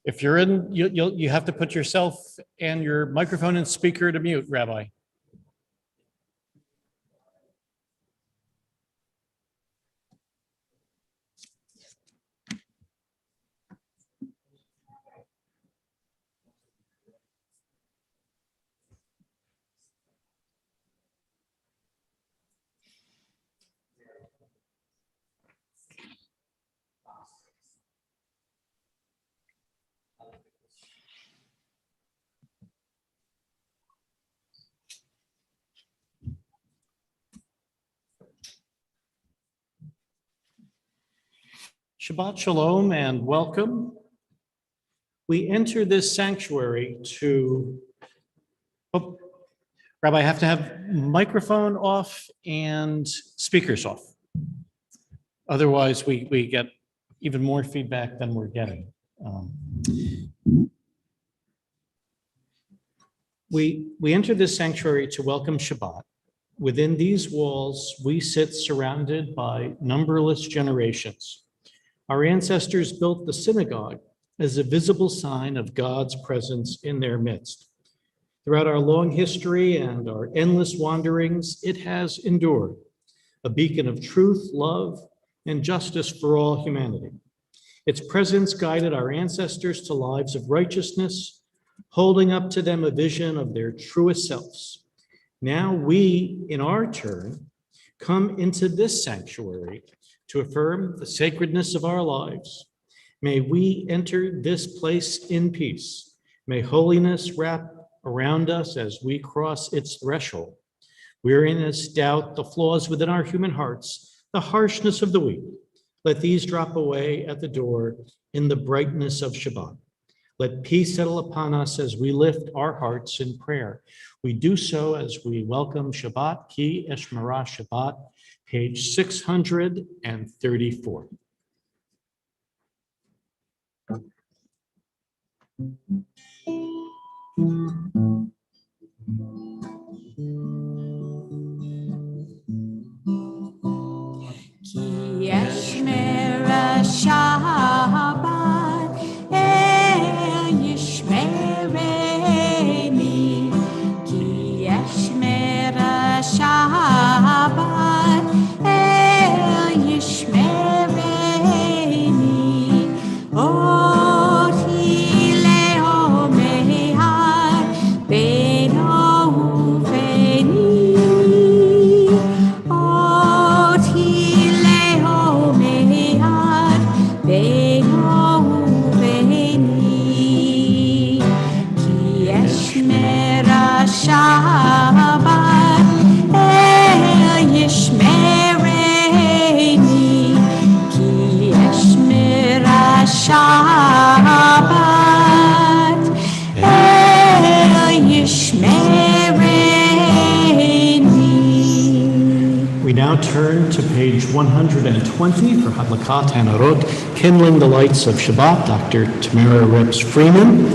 If you're in, you have to put yourself and your microphone and speaker to mute, Rabbi. Shabbat Shalom and welcome. We enter this sanctuary to, Rabbi, I have to have microphone off and speakers off. Otherwise, we get even more feedback than we're getting. We enter this sanctuary to welcome Shabbat. Within these walls, we sit surrounded by numberless generations. Our ancestors built the synagogue as a visible sign of God's presence in their midst. Throughout our long history and our endless wanderings, it has endured, a beacon of truth, love, and justice for all humanity. Its presence guided our ancestors to lives of righteousness, holding up to them a vision of their truest selves. Now we, in our turn, come into this sanctuary to affirm the sacredness of our lives. May we enter this place in peace. May holiness wrap around us as we cross its threshold. Weariness, doubt, the flaws within our human hearts, the harshness of the weak. Let these drop away at the door in the brightness of Shabbat. Let peace settle upon us as we lift our hearts in prayer. We do so as we welcome Shabbat, Ki Eshmara Shabbat, page 634. Ki Eshmara Shabbat, Yishmereni. Ki Eshmara Shabbat, Yishmereni. Oti leomehar beno uveni. Oti leomehar beno uveni. Ki eshmera Shabbat yishmereni. Ki eshmera Shabbat yishmereni. We now turn to page 120 for Hadlakat Hanarot, Kindling the Lights of Shabbat. Dr. Tamara Rips Freeman,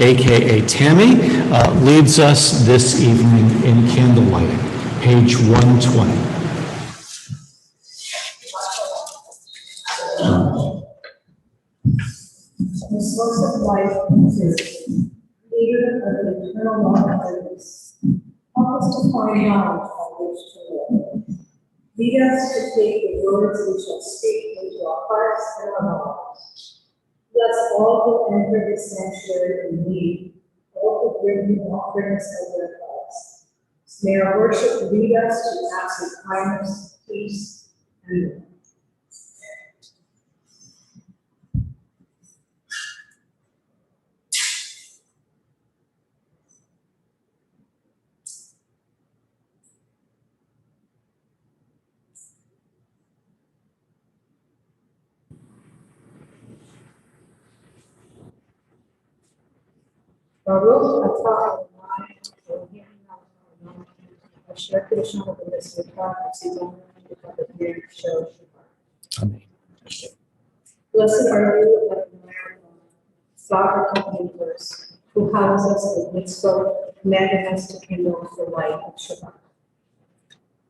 aka Tammy, leads us this evening in candle lighting, page 120. The source of life is leader of the eternal love and goodness. Help us to find knowledge by which to live. Lead us to take the words we shall speak into our hearts and our lives. Bless all who enter this sanctuary in need, all who bring the offerings of their hearts. May our worship lead us to acts of kindness, peace, and love. Baruch atah Adonai Eloheinu melech haolam asher kiddushanu b'mitzvotav v'tzivanu become the very show Shabbat. Amen. Blessed are you, admired one, sovereign universe, who houses us with mitzvot, commanding us to kindle the light of Shabbat.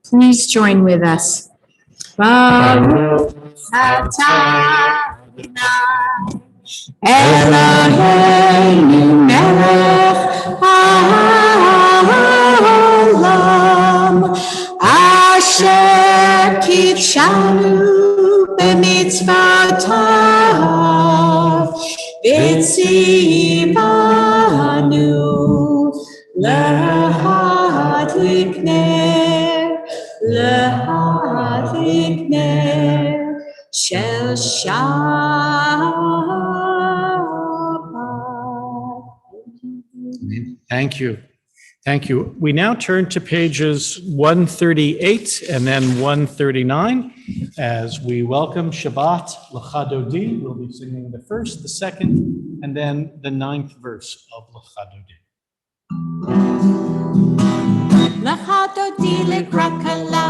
Please join with us. Baruch atah Adonai Eloheinu melech haolam asher kitshanu b'mitzvotav v'tzivanu להדליק נר של שבת. Thank you. Thank you. We now turn to pages 138 and then 139 as we welcome Shabbat L'Chadodi. We'll be singing the first, the second, and then the 9th verse of L'Chadodi. L'Chadodi לקראת כלה,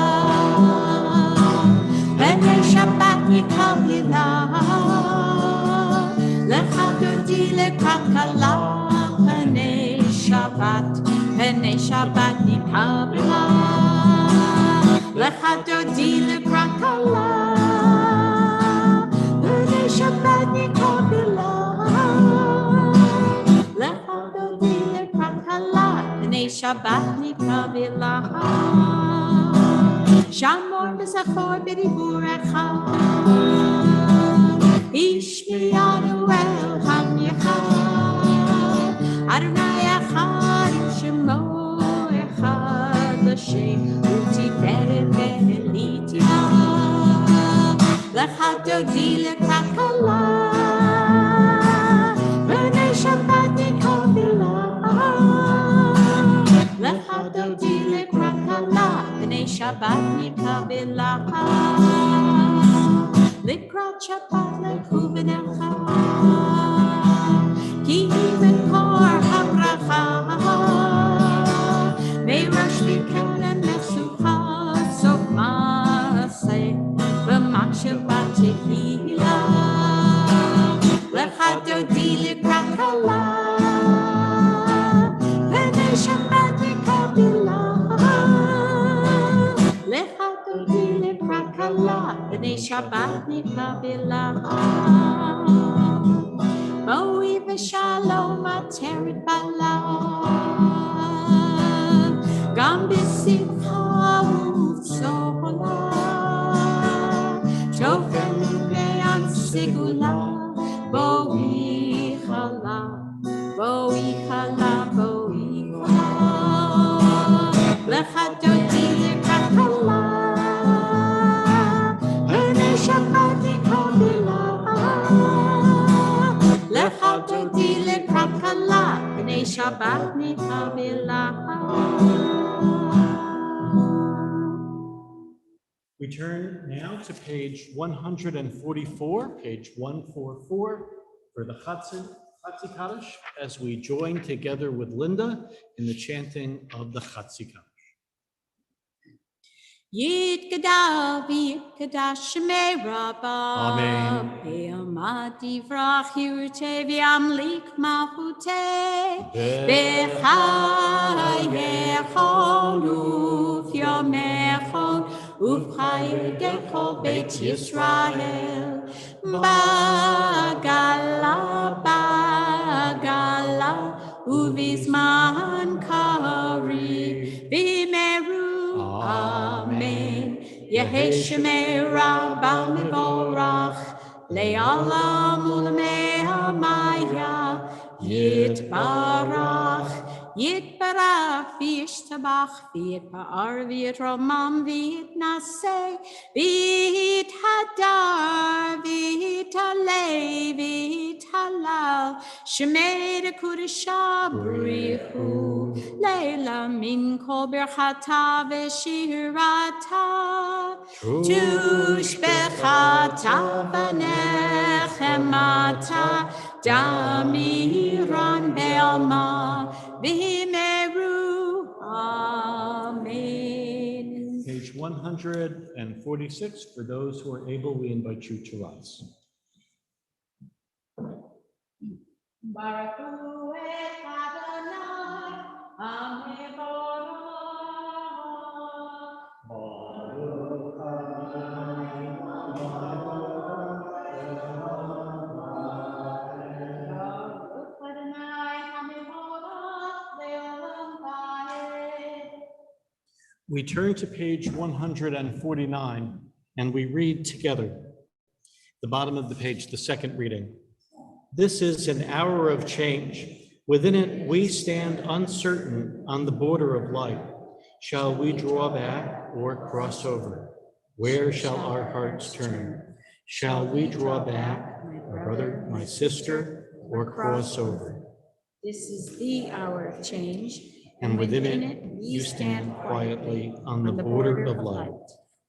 פני שבת נקרא l'Chadodi לקראת כלה, פני שבת נקרא l'Chadodi לקראת כלה, פני שבת נקרא l'Chadodi לקראת כלה, פני שבת נקרא שמור וזכור בדיבור אחד, השמיענו אל עם אחד, אדוני אחד עם שמו אחד לשם, ותפארת ועליתיה, l'Chadodi לקראת כלה, פני שבת נקרא l'Chadodi לקראת כלה, פני שבת נקרא לקראת שבת לכו בנחה, כי היא מקור הברכה, מראש מכאן המשוכה, סוף מעשה במחשבה תהילה, l'Chadodi לקראת כלה, פני שבת נקרא l'Chadodi לקראת כלה, פני שבת נקרא בואי ושלום עטרת בלב, גם בשמחה ובצהלה, שופטנו בעד סגולה, בואי חלה, בואי חלה, בואי חלה, l'Chadodi לקראת כלה, פני שבת נקרא l'Chadodi לקראת כלה, פני שבת נקרא We turn now to page 144, page 144 for the Chatzi Kaddish as we join together with Linda in the chanting of the Chatzi Kaddish. יתגדל ויתקדש שמי רבה, אמן. ויעמד יברח ירצה וימליך מלכותה, בחייכון וביומכון ובחיי כל בית ישראל, בגלה ובזמן קריב במהרה. Amen. יהי שמי רבה מבורך, לעולם ולעולמי יתברך, יתברך וישתבח, ויתפאר ויתרומם ויתנשא, ויתהדר ויתעלה ויתהלל, שמי לקודשה בריחו, לילה מן כל ברכתה ושירתה, תושבחתה ונחמתה, דמירן בעלמה, בהימרו, אמן. Page 146. For those who are able, we invite you to rise. Baruch hu et Adonai, Ameborah. Baruch Adonai, Ameborah, Le'olam Vaed. We turn to page 149 and we read together. The bottom of the page, the second reading. This is an hour of change. Within it, we stand uncertain on the border of light. Shall we draw back or cross over? Where shall our hearts turn? Shall we draw back, my brother, my sister, or cross over? This is the hour of change, And within it, you stand quietly on the border of light.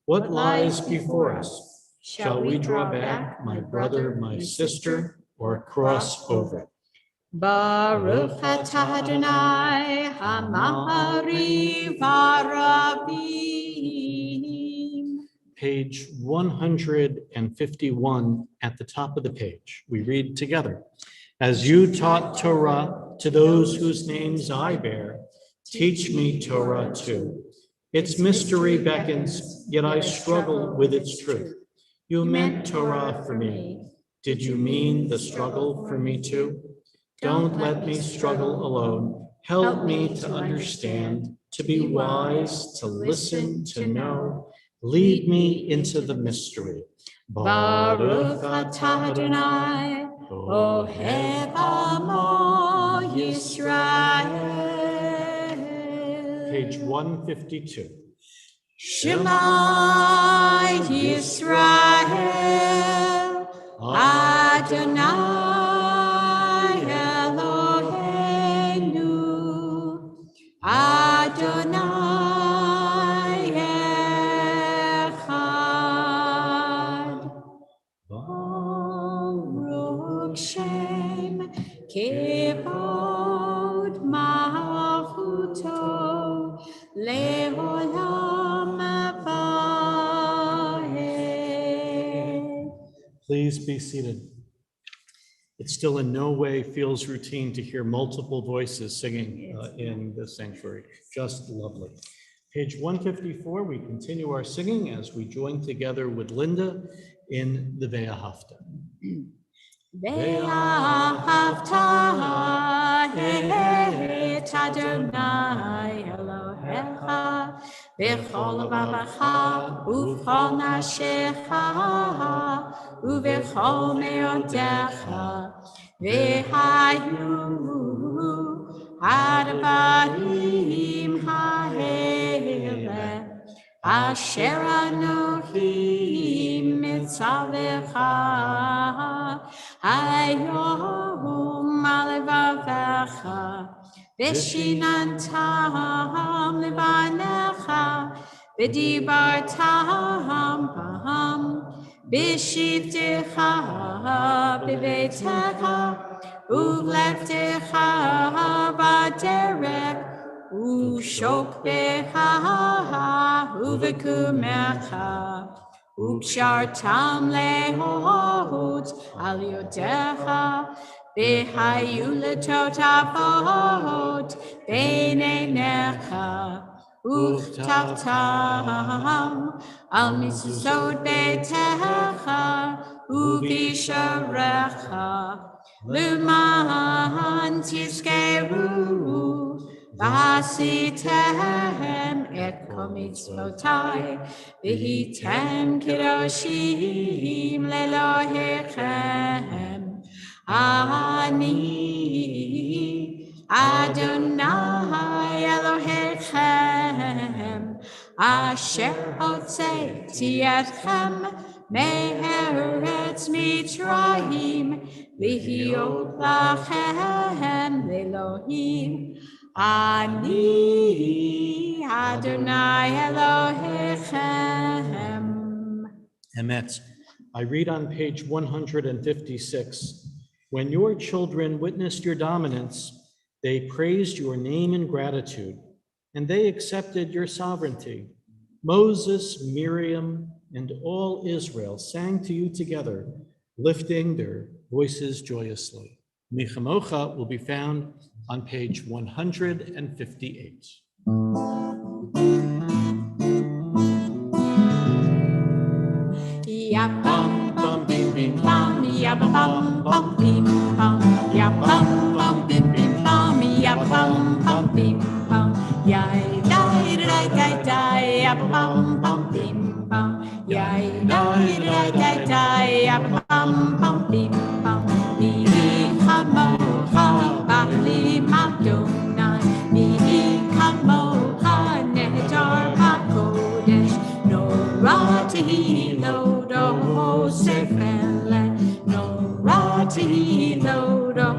What lies before us? Shall we draw back, my brother, my sister, or cross over? Baruch atah Adonai hamahari varabim. Page 151 at the top of the page. We read together. As you taught Torah to those whose names I bear, teach me Torah too. Its mystery beckons, yet I struggle with its truth. You meant Torah for me. Did you mean the struggle for me too? Don't let me struggle alone. Help me to understand, to be wise, to listen, to know. Lead me into the mystery. Baruch atah Adonai, Ohev Amo Yisrael. Page 152. Shema Yisrael, Adonai Eloheinu, Adonai Echad. Baruch Shem Kevod Malchuto Leolam Vaed. Please be seated. It still in no way feels routine to hear multiple voices singing in the sanctuary. Just lovely. Page 154, we continue our singing as we join together with Linda in the Ve'ahavta. Ve'ahavta et Adonai Elohecha v'chol levavecha u'v'chol nafshecha u'v'chol me'odecha v'hayu advarim ha'ele asher anochi mitzavecha hayom alevavecha v'shinantam levanecha v'dibartam bam b'shivtecha b'beitecha u'v'leftecha b'derech u'shokbecha u'v'kumecha u'kshartam lehot al yodecha v'hayu letotafot b'neinecha u'chtaftam al mizuzot beitecha u'visharecha l'man tizkeru v'asitem et kol mitzvotai v'hitem kedoshim lelohechem ani Adonai Elohechem asher hotzeiti etchem me'eretz Mitzrayim v'hiot lachem Elohim Ani Adonai Elohechem. Emet. I read on page 156. When your children witnessed your dominance, they praised your name in gratitude, and they accepted your sovereignty. Moses, Miriam, and all Israel sang to you together, lifting their voices joyously. Michamocha will be found on page 158. Ya bum bum bim bim bum, ya bum bum bim bum, ya bum bum bim bim bum, ya bum bum bim bum, ya die die die die, ya bum bum bim bum, ya die die die die, ya bum bum bim bum. Mi chamo cha bali madonai, mi chamo cha nedar hakodesh, no rati lo. Sefele, no rati lodo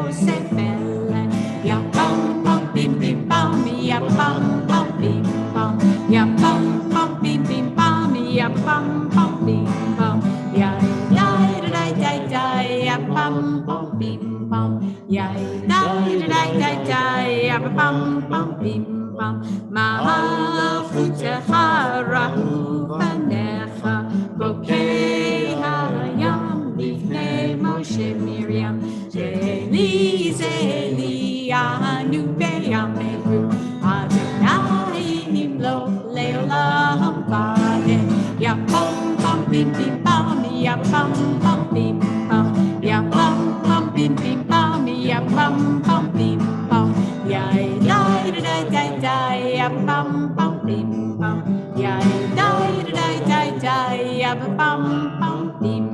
sefele. Ya bum bum bim bim bum, ya bum bum bim bum, ya bum bum bim bim bum, ya bum bum bim bum, ya da da da da, ya bum bum bim bum, ya da da da da, ya bum bum bim bum. Malachut harahu vanecha, bokeh hayam lifnei Moshe Miriam, zeli zeli anu beyamehu, Adonai nimlo leolam vadeh. Ya bum bum bim bim bum, ya bum bum bim bum, ya bum bum bim bim bum, ya bum bum bim bum, ya da da da da, ya bum bum bim bum, ya da da da da, ya bum bum bim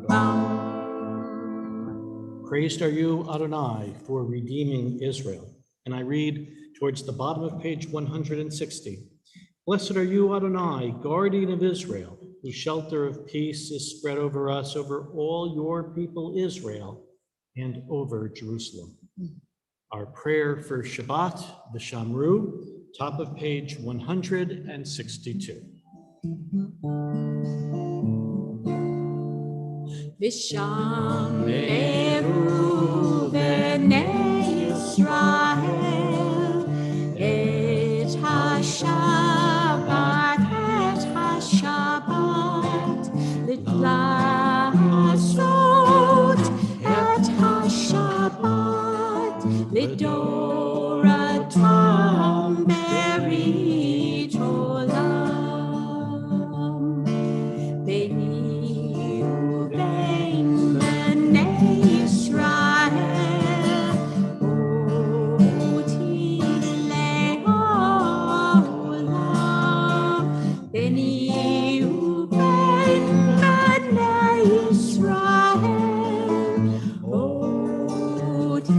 bum. Praised are you, Adonai, for redeeming Israel. And I read towards the bottom of page 160. Blessed are you, Adonai, guardian of Israel, whose shelter of peace is spread over us, over all your people Israel, and over Jerusalem. Our prayer for Shabbat, the Shamru, top of page 162. V'sham le'eru b'nei Yisrael et ha-Shabbat l'lasot et ha-Shabbat l'doratam berit olam. Behi uvein b'nei Yisrael oti le'olam. Behi uvein b'nei Yisrael oti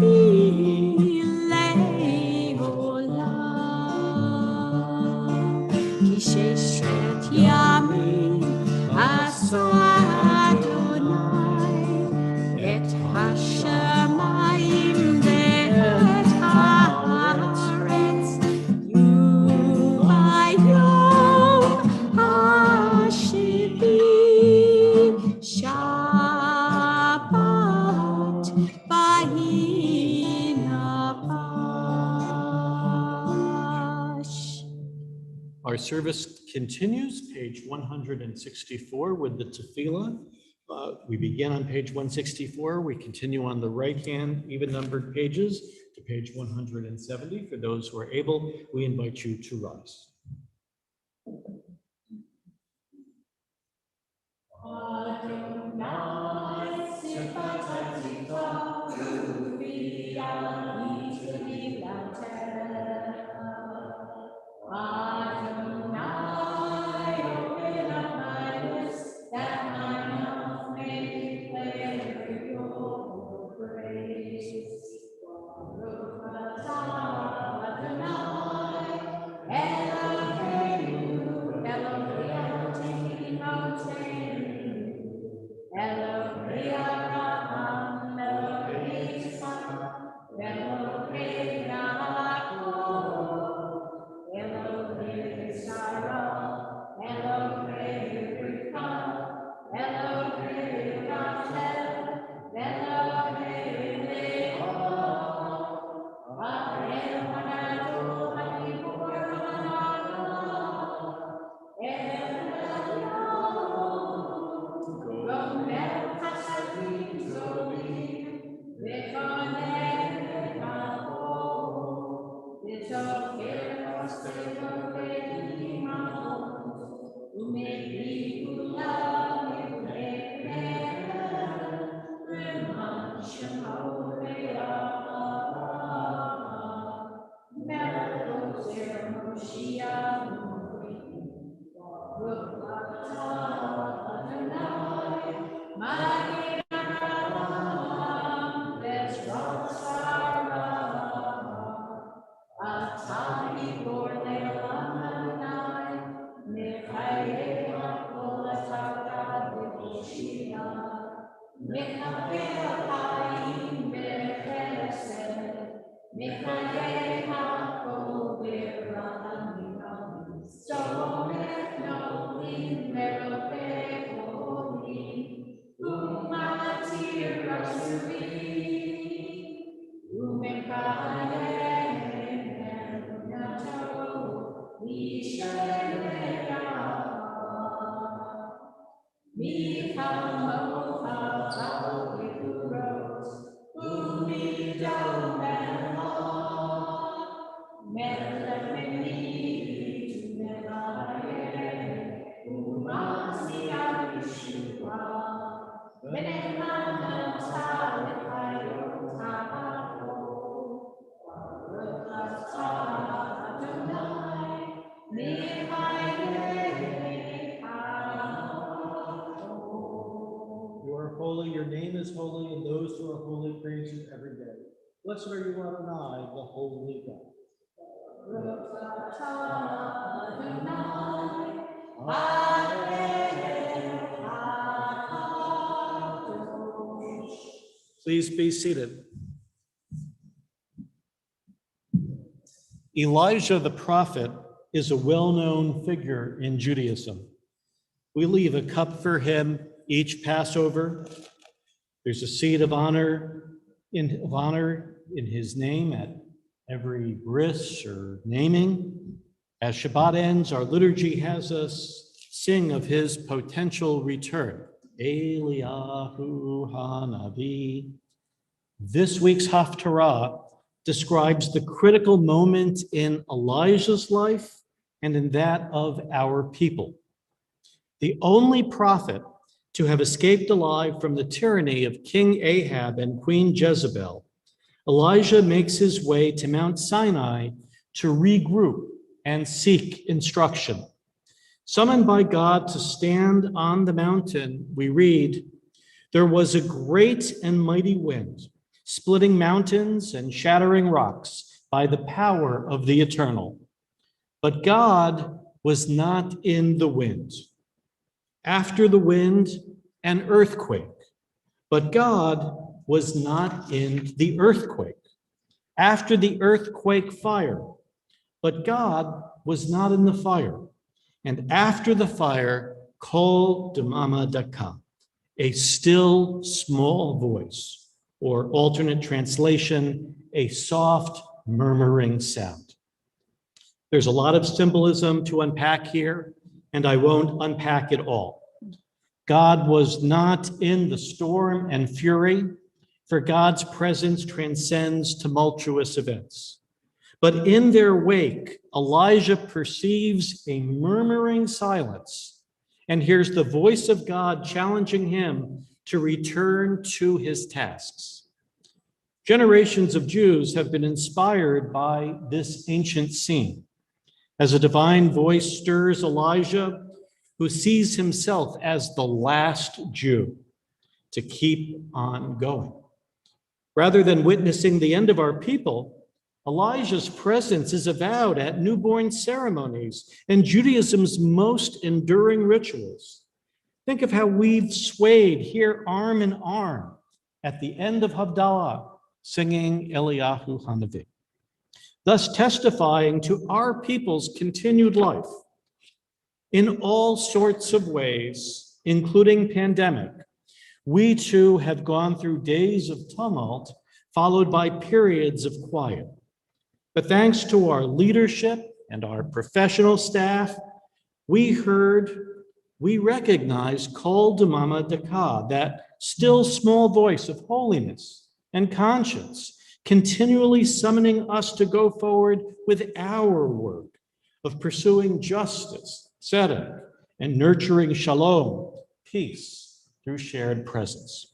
le'olam. Ki sheshet yamim asa Adonai et hashamayim ve'et haaretz yubayom hashivi Shabbat vayinabash. Our service continues, page 164, with the tefillah. We begin on page 164. We continue on the right-hand, even-numbered pages to page 170. For those who are able, we invite you to rise. Adonai, open up my lips, that my mouth may declare your praise. Baruch atah Adonai, Eloheinu, Elohim Malkeinu, Elohim You are holy, your name is holy, and those who are holy praise you every day. Blessed are you, Adonai, the holy God. Please be seated. Elijah the prophet is a well-known figure in Judaism. We leave a cup for him each Passover. There's a seat of honor in his name at every bris or naming. As Shabbat ends, our liturgy has us sing of his potential return. Eliyahu Hanavi. This week's Haftarah describes the critical moment in Elijah's life and in that of our people. The only prophet to have escaped alive from the tyranny of King Ahab and Queen Jezebel, Elijah makes his way to Mount Sinai to regroup and seek instruction. Summoned by God to stand on the mountain, we read, "There was a great and mighty wind, splitting mountains and shattering rocks by the power of the Eternal. But God was not in the wind. After the wind, an earthquake. But God was not in the earthquake. After the earthquake, fire. But God was not in the fire. And after the fire, kol demama daka, a still small voice, or alternate translation, a soft murmuring sound." There's a lot of symbolism to unpack here, and I won't unpack it all. God was not in the storm and fury, for God's presence transcends tumultuous events. But in their wake, Elijah perceives a murmuring silence and hears the voice of God challenging him to return to his tasks. Generations of Jews have been inspired by this ancient scene as a divine voice stirs Elijah, who sees himself as the last Jew, to keep on going. Rather than witnessing the end of our people, Elijah's presence is avowed at newborn ceremonies and Judaism's most enduring rituals. Think of how we've swayed here arm in arm at the end of Havdalah, singing Eliyahu Hanavi, thus testifying to our people's continued life. In all sorts of ways, including pandemic, we too have gone through days of tumult followed by periods of quiet. But thanks to our leadership and our professional staff, we recognized kol demama daka, that still small voice of holiness and conscience, continually summoning us to go forward with our work of pursuing justice, tzedek, and nurturing shalom, peace, through shared presence.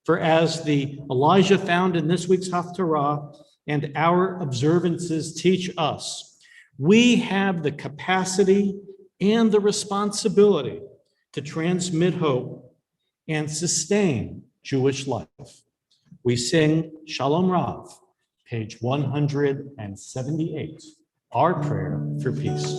For as the Elijah found in this week's Haftarah and our observances teach us, we have the capacity and the responsibility to transmit hope and sustain Jewish life. We sing Shalom Rav, page 178, our prayer for peace.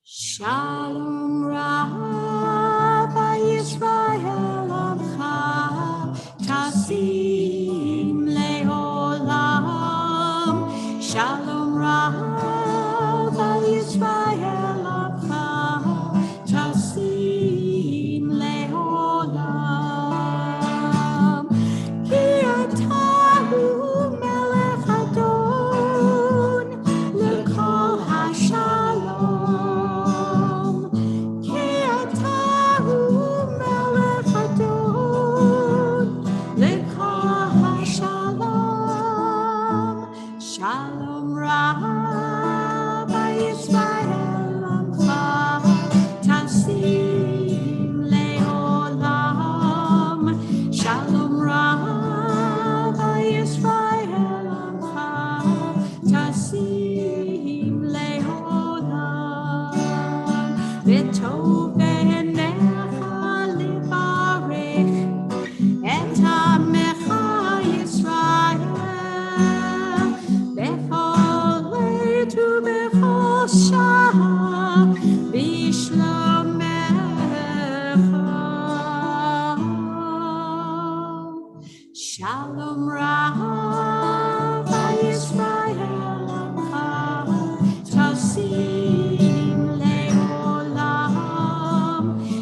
Shalom Rav Yisrael Amcha Tasim Leolam. Shalom Rav Yisrael Amcha Tasim Leolam. Ki Shalom Rav Yisrael Tasim Leolam.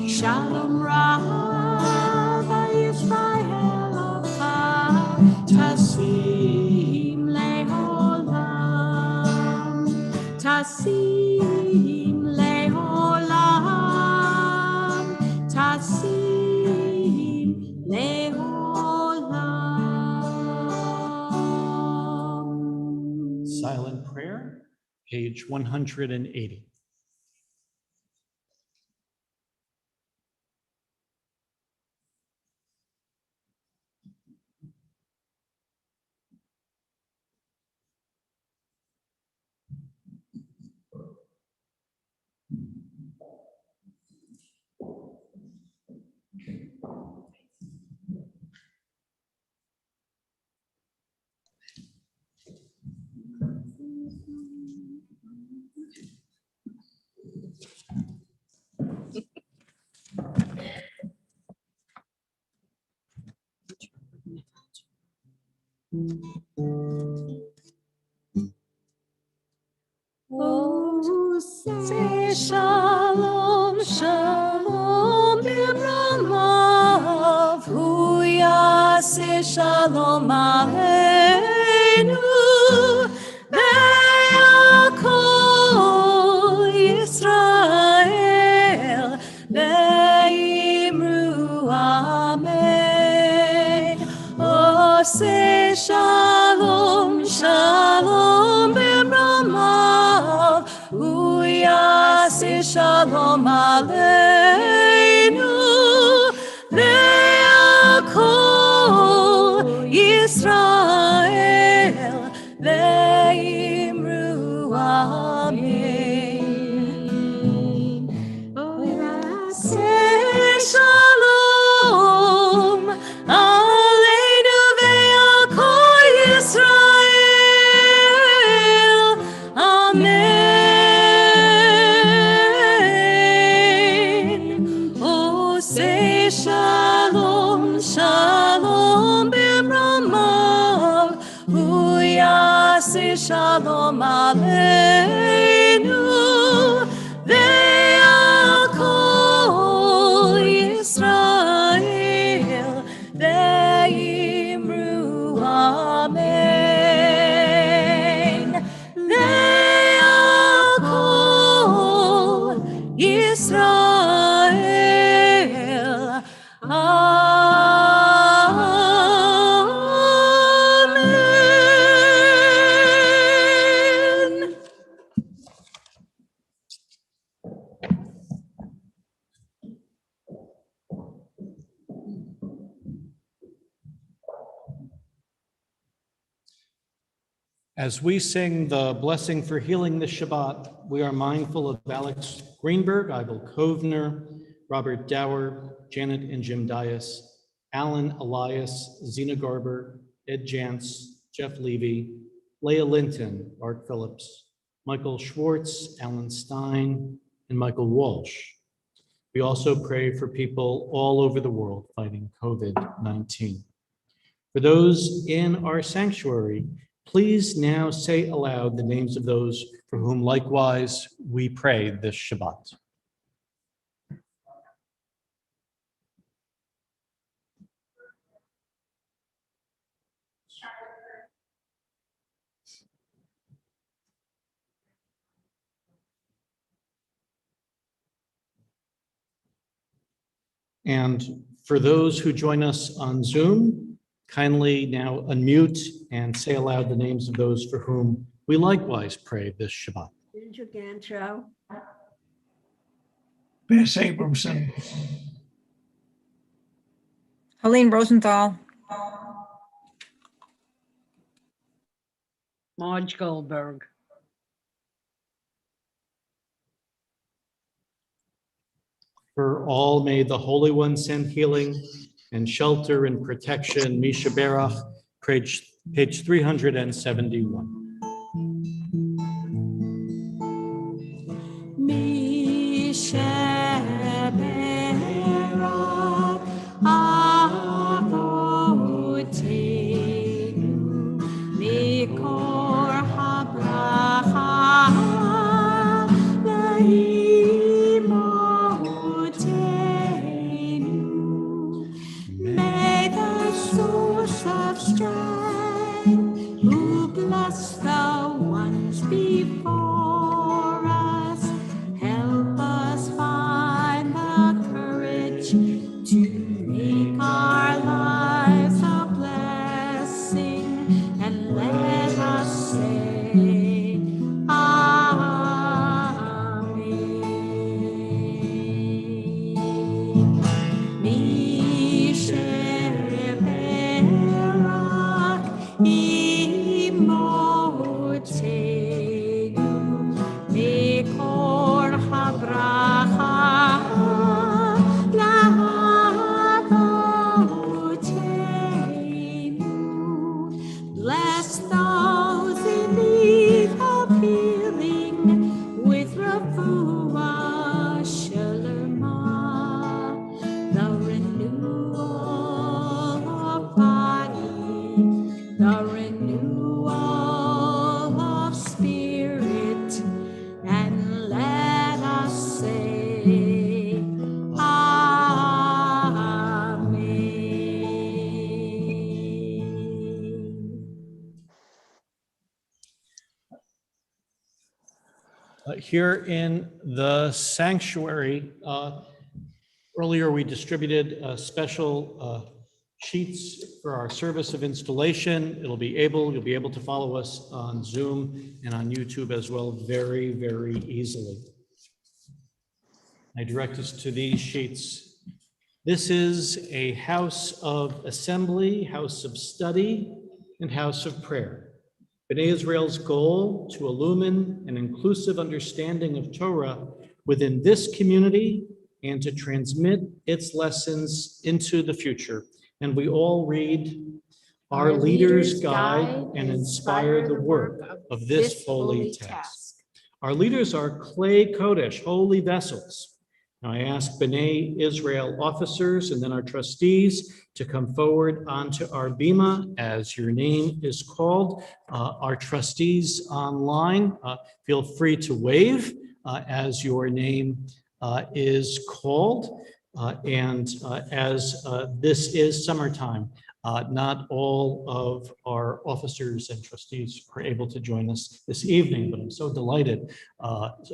Shalom Rav Yisrael Tasim Leolam. Tasim Leolam. Tasim Leolam. Silent prayer, page 180. Oh, say shalom, shalom, b'ramav, hu yaseh shalom aleinu, ve'yakol Yisrael, ve'imru amen. Oh, say shalom, shalom, b'ramav, hu yaseh shalom aleinu, ve'yakol Yisrael, ve'imru amen. Oh, yaseh shalom aleinu, ve'yakol Yisrael, amen. Oh, say shalom, shalom, b'ramav, hu yaseh shalom aleinu, ve'yakol Yisrael, ve'imru amen. Ve'yakol Yisrael, amen. As we sing the blessing for healing this Shabbat, we are mindful of Alex Greenberg, Igel Kovner, Robert Dower, Janet and Jim Dias, Alan Elias, Zena Garber, Ed Jantz, Jeff Levy, Leah Linton, Art Phillips, Michael Schwartz, Alan Stein, and Michael Walsh. We also pray for people all over the world fighting COVID-19. For those in our sanctuary, please now say aloud the names of those for whom likewise we pray this Shabbat. And for those who join us on Zoom, kindly now unmute and say aloud the names of those for whom we likewise pray this Shabbat. Ginger Gantro, Bess Abramson, Helene Rosenthal, Marge Goldberg, For all, may the Holy One send healing and shelter and protection. Misha Berach, page 371. Misheberach avotenu Here in the sanctuary, earlier we distributed special sheets for our service of installation. You'll be able to follow us on Zoom and on YouTube as well very, very easily. I direct us to these sheets. This is a house of assembly, house of study, and house of prayer. B'nai Israel's goal to illumine an inclusive understanding of Torah within this community and to transmit its lessons into the future. And we all read, our leaders guide and inspire the work of this holy task. Our leaders are clay kodesh, holy vessels. Now I ask B'nai Israel officers and then our trustees to come forward onto our bima as your name is called. Our trustees online, feel free to wave as your name is called. As this is summertime, not all of our officers and trustees are able to join us this evening, but I'm so delighted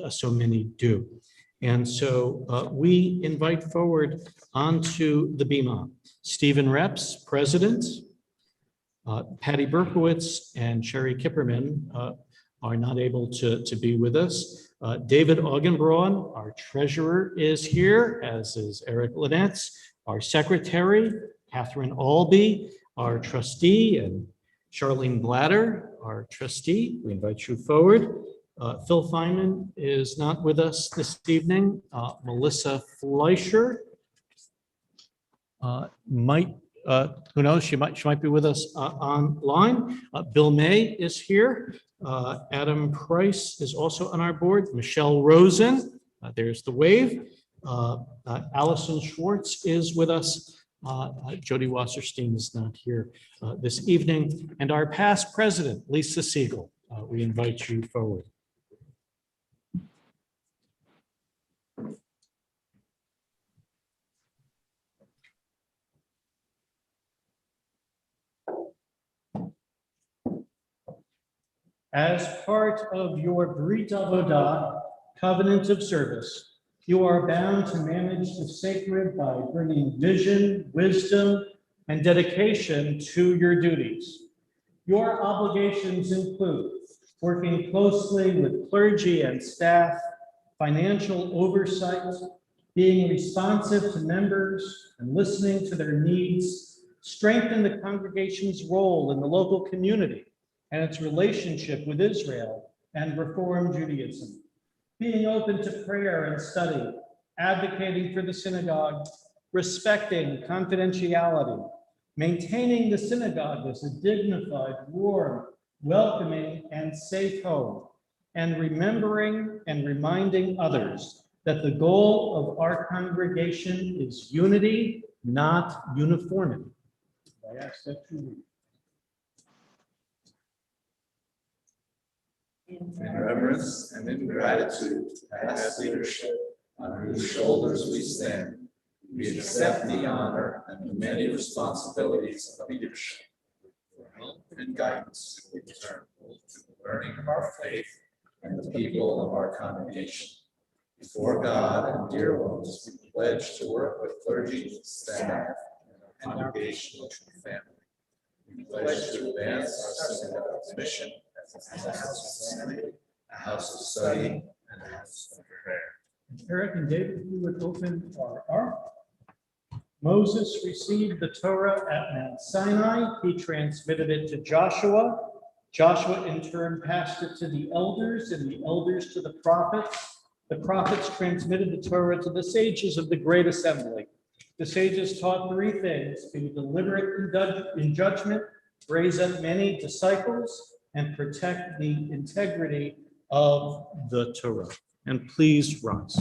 so many do. And so we invite forward onto the bima Stephen Reps, President, Patty Berkowitz and Sherry Kipperman are not able to be with us. David Augenbraun, our treasurer, is here, as is Eric Linetz, our secretary, Catherine Albee, our trustee, and Charlene Blatter, our trustee. We invite you forward. Phil Feynman is not with us this evening. Melissa Fleischer who knows, she might be with us online. Bill May is here. Adam Price is also on our board. Michelle Rosen, there's the wave. Allison Schwartz is with us. Jody Wasserstein is not here this evening. And our past president, Lisa Siegel, we invite you forward. As part of your Brit Avodah, covenant of service, you are bound to manage the sacred by bringing vision, wisdom, and dedication to your duties. Your obligations include working closely with clergy and staff, financial oversight, being responsive to members and listening to their needs, strengthen the congregation's role in the local community and its relationship with Israel and Reform Judaism, being open to prayer and study, advocating for the synagogue, respecting confidentiality, maintaining the synagogue as a dignified, warm, welcoming, and safe home, and remembering and reminding others that the goal of our congregation is unity, not uniformity. I ask that you read. In reverence and in gratitude to past leadership on whose shoulders we stand, we accept the honor and the many responsibilities of leadership. For help and guidance, we turn to the learning of our faith and the people of our congregation. Before God and dear ones, we pledge to work with clergy, staff, and our congregational family. We pledge to advance our synagogue's mission as a house of assembly, a house of study, and a house of prayer. Eric and David, if you would open our ark. Moses received the Torah at Mount Sinai. He transmitted it to Joshua. Joshua in turn passed it to the elders, and the elders to the prophets. The prophets transmitted the Torah to the sages of the Great Assembly. The sages taught three things: be deliberate in judgment, raise up many disciples, and protect the integrity of the Torah. And please rise.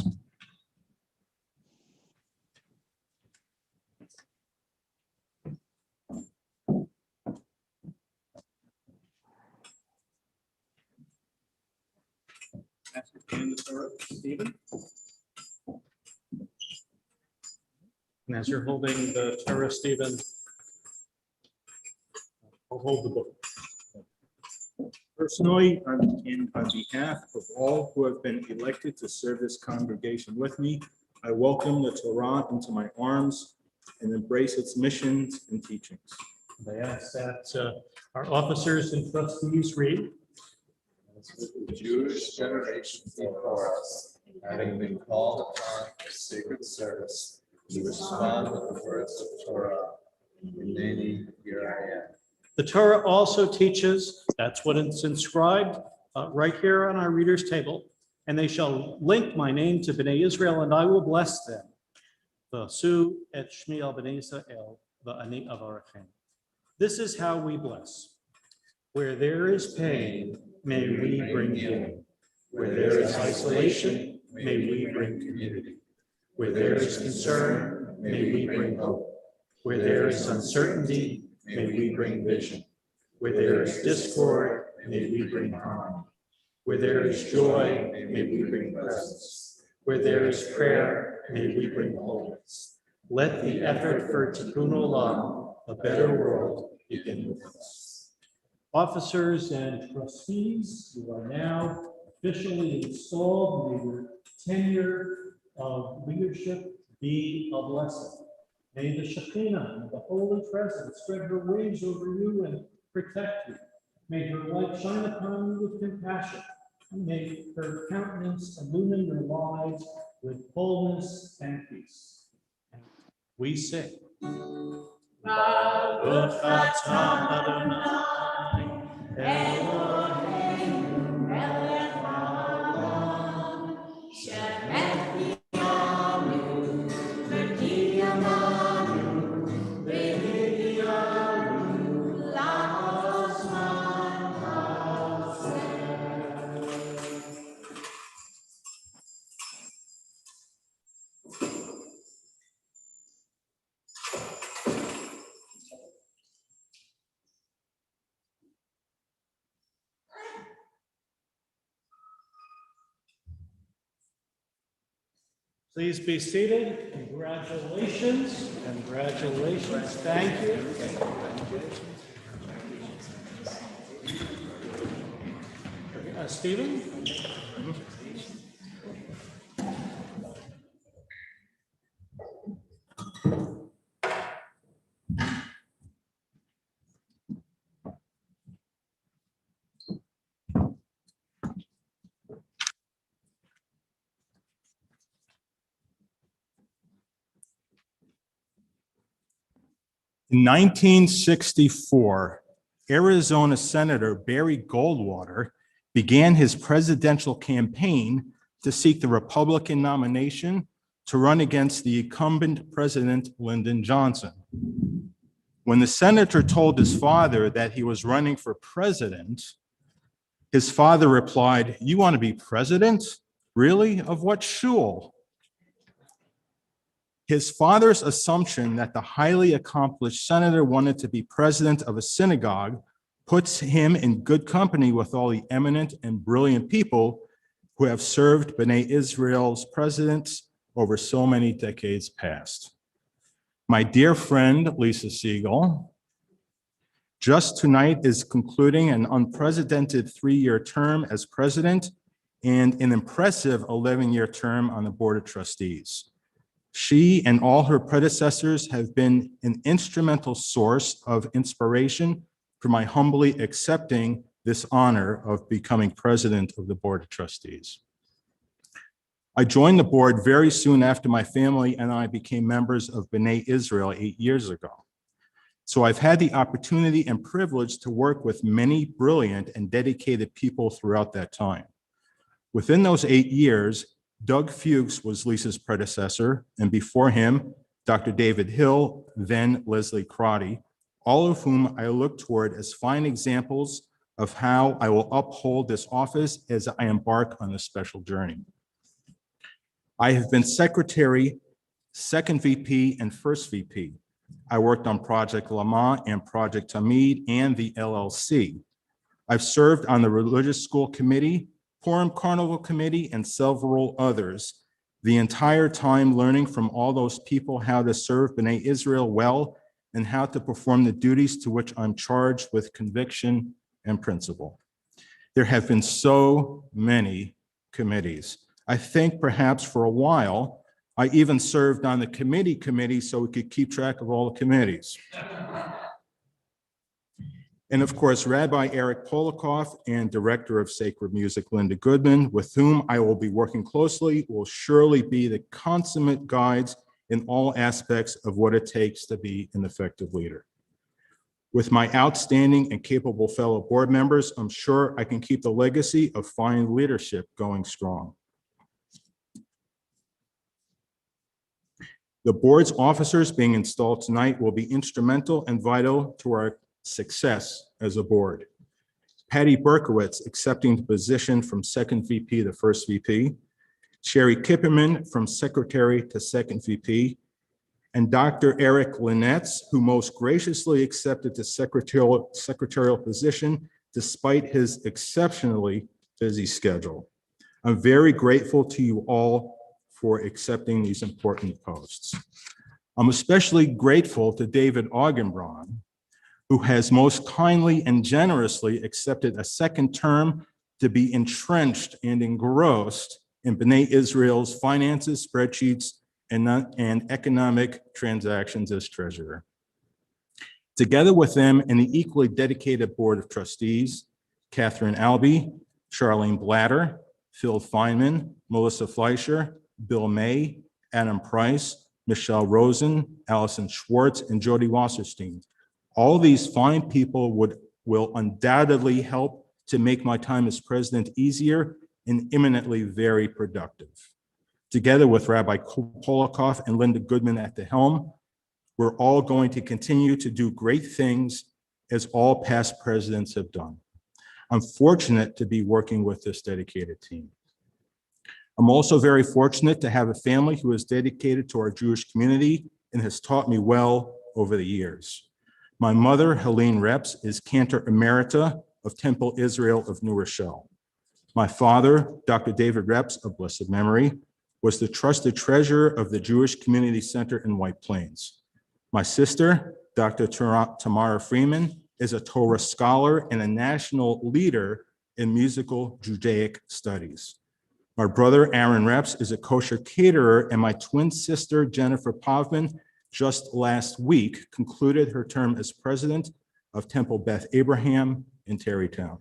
Stephen. And as you're holding the Torah, Stephen, I'll hold the book. Personally, and on behalf of all who have been elected to serve this congregation with me, I welcome the Torah into my arms and embrace its missions and teachings. I ask that our officers and trustees read. The Jewish generation before us, having been called upon for sacred service, to respond with the words of Torah. Hineni, here I am. The Torah also teaches, that's what it's inscribed right here on our reader's table, and they shall link my name to Bnei Israel, and I will bless them. V'asu et shmi al Bnei Israel v'ani avarachem. This is how we bless. Where there is pain, may we bring healing. Where there is isolation, may we bring community. Where there is concern, may we bring hope. Where there is uncertainty, may we bring vision. Where there is discord, may we bring harmony. Where there is joy, may we bring presence. Where there is prayer, may we bring wholeness. Let the effort for Tikkun Olam, a better world, begin with us. Officers and trustees, you are now officially installed. May your tenure of leadership be a blessing. May the Shekinah, the Holy Presence, spread her wings over you and protect you. May her light shine upon you with compassion. And may her countenance illumine your lives with wholeness and peace. We sing. Baruch atah Adonai, Eloheinu melech haolam, she'et yanu v'kiyamanu v'hidyanu la'ozman hazeh. Please be seated. Congratulations. Congratulations. Thank you. Stephen? In 1964, Arizona Senator Barry Goldwater began his presidential campaign to seek the Republican nomination to run against the incumbent President Lyndon Johnson. When the senator told his father that he was running for president, his father replied, "You want to be president? Really? Of what shul?" His father's assumption that the highly accomplished senator wanted to be president of a synagogue puts him in good company with all the eminent and brilliant people who have served B'nai Israel's presidents over so many decades past. My dear friend, Lisa Siegel, just tonight is concluding an unprecedented 3-year term as president and an impressive 11-year term on the Board of Trustees. She and all her predecessors have been an instrumental source of inspiration for my humbly accepting this honor of becoming president of the Board of Trustees. I joined the board very soon after my family and I became members of B'nai Israel 8 years ago. So I've had the opportunity and privilege to work with many brilliant and dedicated people throughout that time. Within those 8 years, Doug Fuchs was Lisa's predecessor, and before him, Dr. David Hill, then Leslie Crotty, all of whom I look toward as fine examples of how I will uphold this office as I embark on this special journey. I have been secretary, second VP, and first VP. I worked on Project Lama and Project Tamid and the LLC. I've served on the Religious School Committee, Purim Carnival Committee, and several others, the entire time learning from all those people how to serve B'nai Israel well and how to perform the duties to which I'm charged with conviction and principle. There have been so many committees. I think perhaps for a while, I even served on the committee so we could keep track of all the committees. And of course, Rabbi Eric Polikoff and Director of Sacred Music, Linda Goodman, with whom I will be working closely, will surely be the consummate guides in all aspects of what it takes to be an effective leader. With my outstanding and capable fellow board members, I'm sure I can keep the legacy of fine leadership going strong. The board's officers being installed tonight will be instrumental and vital to our success as a board. Patty Berkowitz accepting the position from second VP to first VP, Sherry Kipperman from secretary to second VP, and Dr. Eric Linetz, who most graciously accepted the secretarial position despite his exceptionally busy schedule. I'm very grateful to you all for accepting these important posts. I'm especially grateful to David Augenbraun, who has most kindly and generously accepted a second term to be entrenched and engrossed in B'nai Israel's finances, spreadsheets, and economic transactions as treasurer. Together with them and the equally dedicated board of trustees, Catherine Albee, Charlene Blatter, Phil Feynman, Melissa Fleischer, Bill May, Adam Price, Michelle Rosen, Allison Schwartz, and Jody Wasserstein. All these fine people will undoubtedly help to make my time as president easier and imminently very productive. Together with Rabbi Polikoff and Linda Goodman at the helm, we're all going to continue to do great things as all past presidents have done. I'm fortunate to be working with this dedicated team. I'm also very fortunate to have a family who is dedicated to our Jewish community and has taught me well over the years. My mother, Helene Reps, is Cantor Emerita of Temple Israel of New Rochelle. My father, Dr. David Reps of blessed memory, was the trusted treasurer of the Jewish Community Center in White Plains. My sister, Dr. Tamara Freeman, is a Torah scholar and a national leader in musical Judaic studies. My brother, Aaron Reps, is a kosher caterer, and my twin sister, Jennifer Povman, just last week concluded her term as president of Temple Beth Abraham in Tarrytown.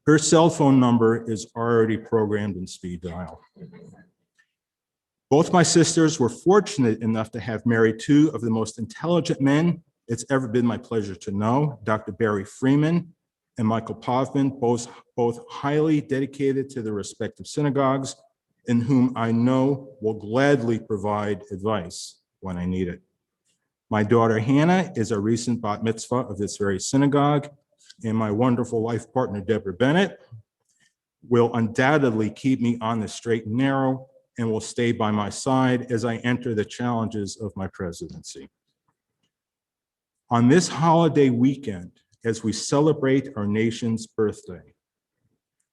Her cell phone number is already programmed in speed dial. Both my sisters were fortunate enough to have married two of the most intelligent men it's ever been my pleasure to know, Dr. Barry Freeman and Michael Povman, both highly dedicated to their respective synagogues, and whom I know will gladly provide advice when I need it. My daughter Hannah is a recent bat mitzvah of this very synagogue, and my wonderful life partner, Deborah Bennett, will undoubtedly keep me on the straight and narrow and will stay by my side as I enter the challenges of my presidency. On this holiday weekend, as we celebrate our nation's birthday,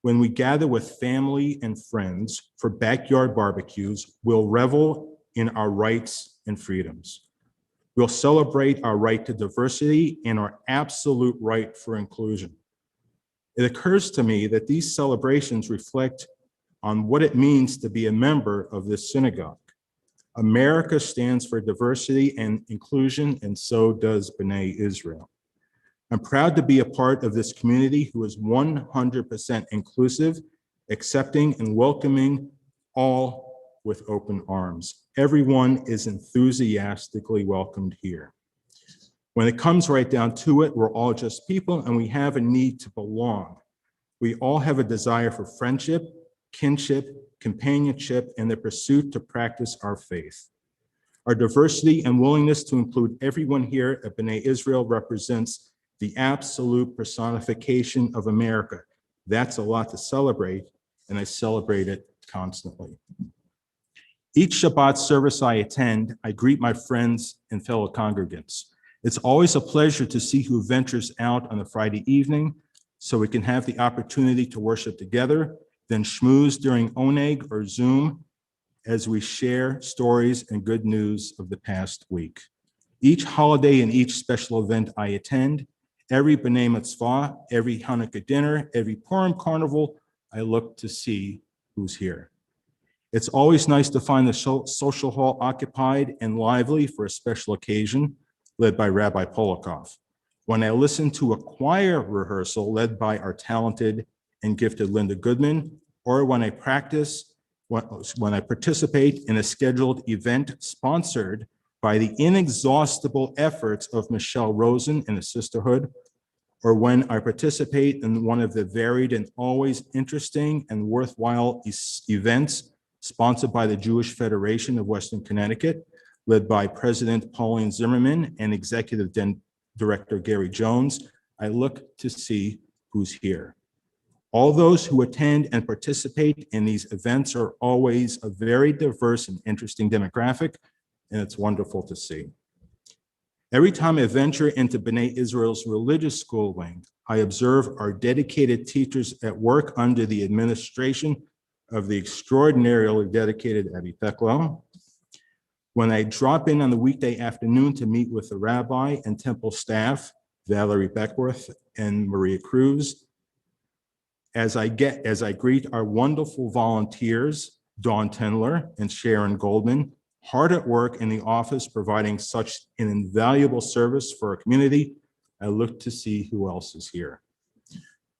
when we gather with family and friends for backyard barbecues, we'll revel in our rights and freedoms. We'll celebrate our right to diversity and our absolute right for inclusion. It occurs to me that these celebrations reflect on what it means to be a member of this synagogue. America stands for diversity and inclusion, and so does B'nai Israel. I'm proud to be a part of this community who is 100% inclusive, accepting and welcoming all with open arms. Everyone is enthusiastically welcomed here. When it comes right down to it, we're all just people and we have a need to belong. We all have a desire for friendship, kinship, companionship, and the pursuit to practice our faith. Our diversity and willingness to include everyone here at B'nai Israel represents the absolute personification of America. That's a lot to celebrate, and I celebrate it constantly. Each Shabbat service I attend, I greet my friends and fellow congregants. It's always a pleasure to see who ventures out on a Friday evening so we can have the opportunity to worship together, then schmooze during Oneg or Zoom as we share stories and good news of the past week. Each holiday and each special event I attend, Every B'nai Mitzvah, every Hanukkah dinner, every Purim carnival, I look to see who's here. It's always nice to find the social hall occupied and lively for a special occasion led by Rabbi Polakov. When I listen to a choir rehearsal led by our talented and gifted Linda Goodman, or when I participate in a scheduled event sponsored by the inexhaustible efforts of Michelle Rosen and the Sisterhood, or when I participate in one of the varied and always interesting and worthwhile events sponsored by the Jewish Federation of Western Connecticut, led by President Pauline Zimmerman and Executive Director Gary Jones, I look to see who's here. All those who attend and participate in these events are always a very diverse and interesting demographic, and it's wonderful to see. Every time I venture into B'nai Israel's religious school wing, I observe our dedicated teachers at work under the administration of the extraordinarily dedicated Abby Peklo. When I drop in on the weekday afternoon to meet with the rabbi and temple staff, Valerie Beckworth and Maria Cruz, as I greet our wonderful volunteers, Dawn Tendler and Sharon Goldman, hard at work in the office providing such an invaluable service for our community, I look to see who else is here.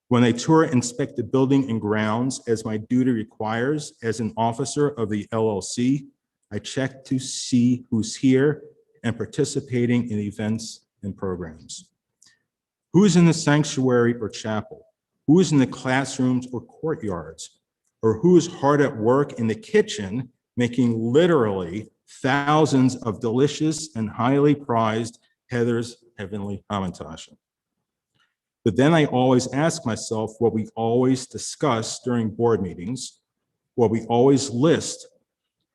When I tour and inspect the building and grounds, as my duty requires as an officer of the LLC, I check to see who's here and participating in events and programs. Who's in the sanctuary or chapel? Who is in the classrooms or courtyards? Or who is hard at work in the kitchen, making literally thousands of delicious and highly prized Heather's Heavenly Hamantash? But then I always ask myself what we always discuss during board meetings, what we always list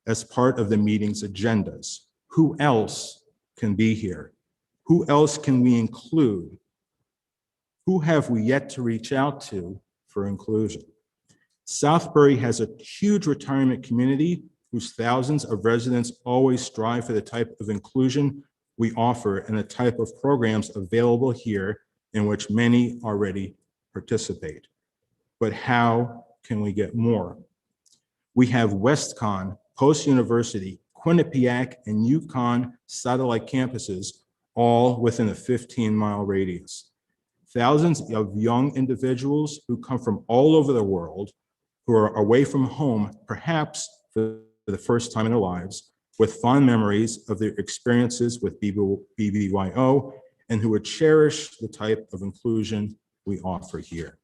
as part of the meeting's agendas. Who else can be here? Who else can we include? Who have we yet to reach out to for inclusion? Southbury has a huge retirement community whose thousands of residents always strive for the type of inclusion we offer and the type of programs available here in which many already participate. But how can we get more? We have WestCon, Post-University, Quinnipiac, and UConn satellite campuses, all within a 15-mile radius. Thousands of young individuals who come from all over the world, who are away from home, perhaps for the first time in their lives, with fond memories of their experiences with BBYO, and who would cherish the type of inclusion we offer here.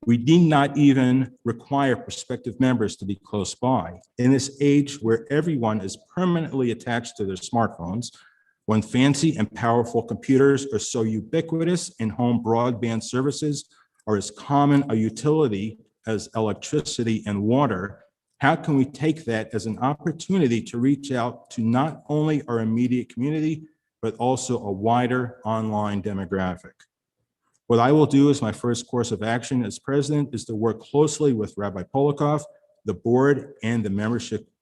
We need not even require prospective members to be close by. In this age where everyone is permanently attached to their smartphones, when fancy and powerful computers are so ubiquitous and home broadband services are as common a utility as electricity and water, how can we take that as an opportunity to reach out to not only our immediate community, but also a wider online demographic? What I will do as my first course of action as president is to work closely with Rabbi Polakov, the board, and the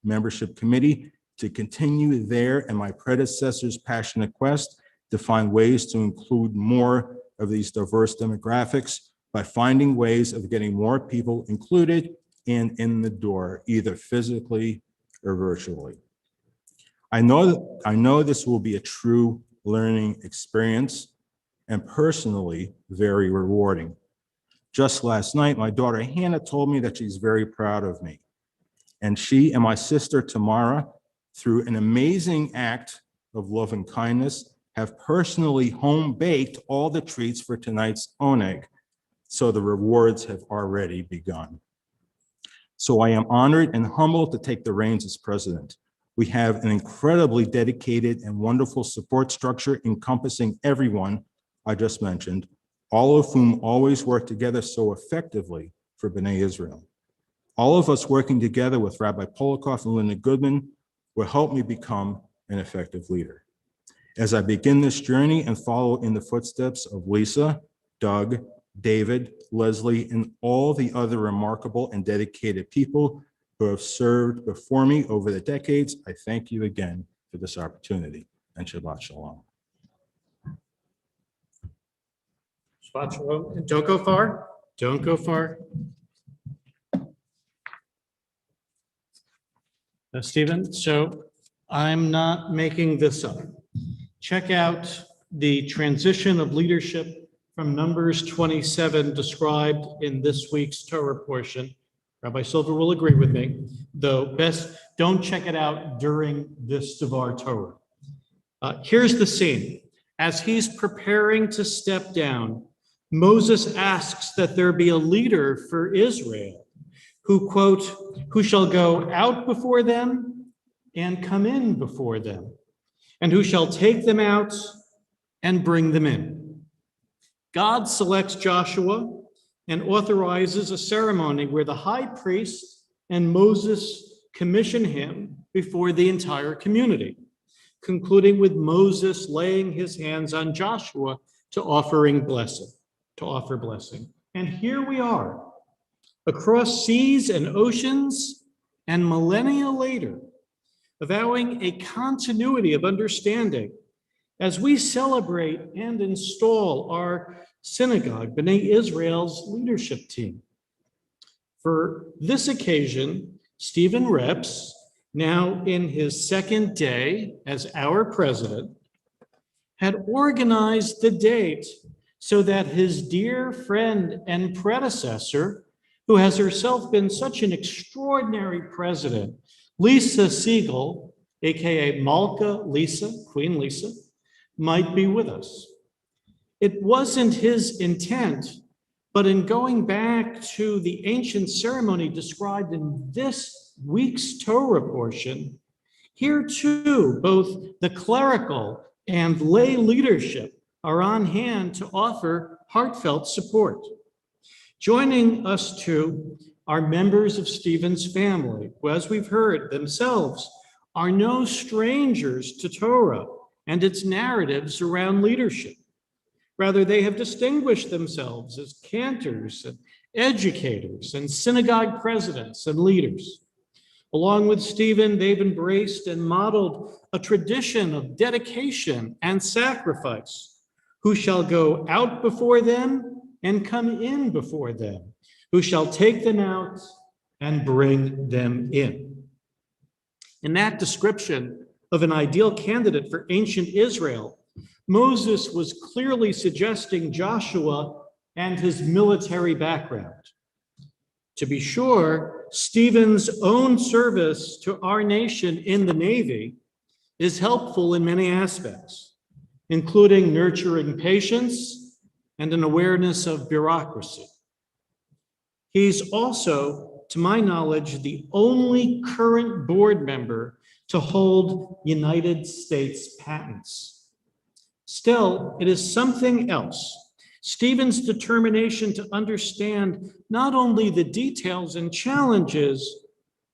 membership committee to continue their and my predecessor's passionate quest to find ways to include more of these diverse demographics by finding ways of getting more people included and in the door, either physically or virtually. I know this will be a true learning experience and personally very rewarding. Just last night, my daughter Hannah told me that she's very proud of me. And she and my sister Tamara, through an amazing act of love and kindness, have personally home-baked all the treats for tonight's oneg. So the rewards have already begun. So I am honored and humbled to take the reins as president. We have an incredibly dedicated and wonderful support structure encompassing everyone I just mentioned, all of whom always work together so effectively for B'nai Israel. All of us working together with Rabbi Polakov and Linda Goodman will help me become an effective leader. As I begin this journey and follow in the footsteps of Lisa, Doug, David, Leslie, and all the other remarkable and dedicated people who have served before me over the decades, I thank you again for this opportunity, and Shabbat Shalom. Shabbat shalom. Don't go far. Don't go far. Stephen, so I'm not making this up. Check out the transition of leadership from Numbers 27 described in this week's Torah portion. Rabbi Silver will agree with me, though best don't check it out during this Devar Torah. Here's the scene. As he's preparing to step down, Moses asks that there be a leader for Israel who, quote, who shall go out before them and come in before them, and who shall take them out and bring them in. God selects Joshua and authorizes a ceremony where the high priest and Moses commission him before the entire community, concluding with Moses laying his hands on Joshua to offer blessing. And here we are, across seas and oceans, and millennia later, avowing a continuity of understanding as we celebrate and install our synagogue, B'nai Israel's leadership team. For this occasion, Stephen Reps, now in his second day as our president, had organized the date so that his dear friend and predecessor, who has herself been such an extraordinary president, Lisa Siegel, aka Malka Lisa, Queen Lisa, might be with us. It wasn't his intent, but in going back to the ancient ceremony described in this week's Torah portion, here too, both the clerical and lay leadership are on hand to offer heartfelt support. Joining us too are members of Stephen's family, who, as we've heard, themselves are no strangers to Torah and its narratives around leadership. Rather, they have distinguished themselves as cantors and educators and synagogue presidents and leaders. Along with Stephen, they've embraced and modeled a tradition of dedication and sacrifice. Who shall go out before them and come in before them? Who shall take them out and bring them in? In that description of an ideal candidate for ancient Israel, Moses was clearly suggesting Joshua and his military background. To be sure, Stephen's own service to our nation in the Navy is helpful in many aspects, including nurturing patience and an awareness of bureaucracy. He's also, to my knowledge, the only current board member to hold United States patents. Still, it is something else. Stephen's determination to understand not only the details and challenges,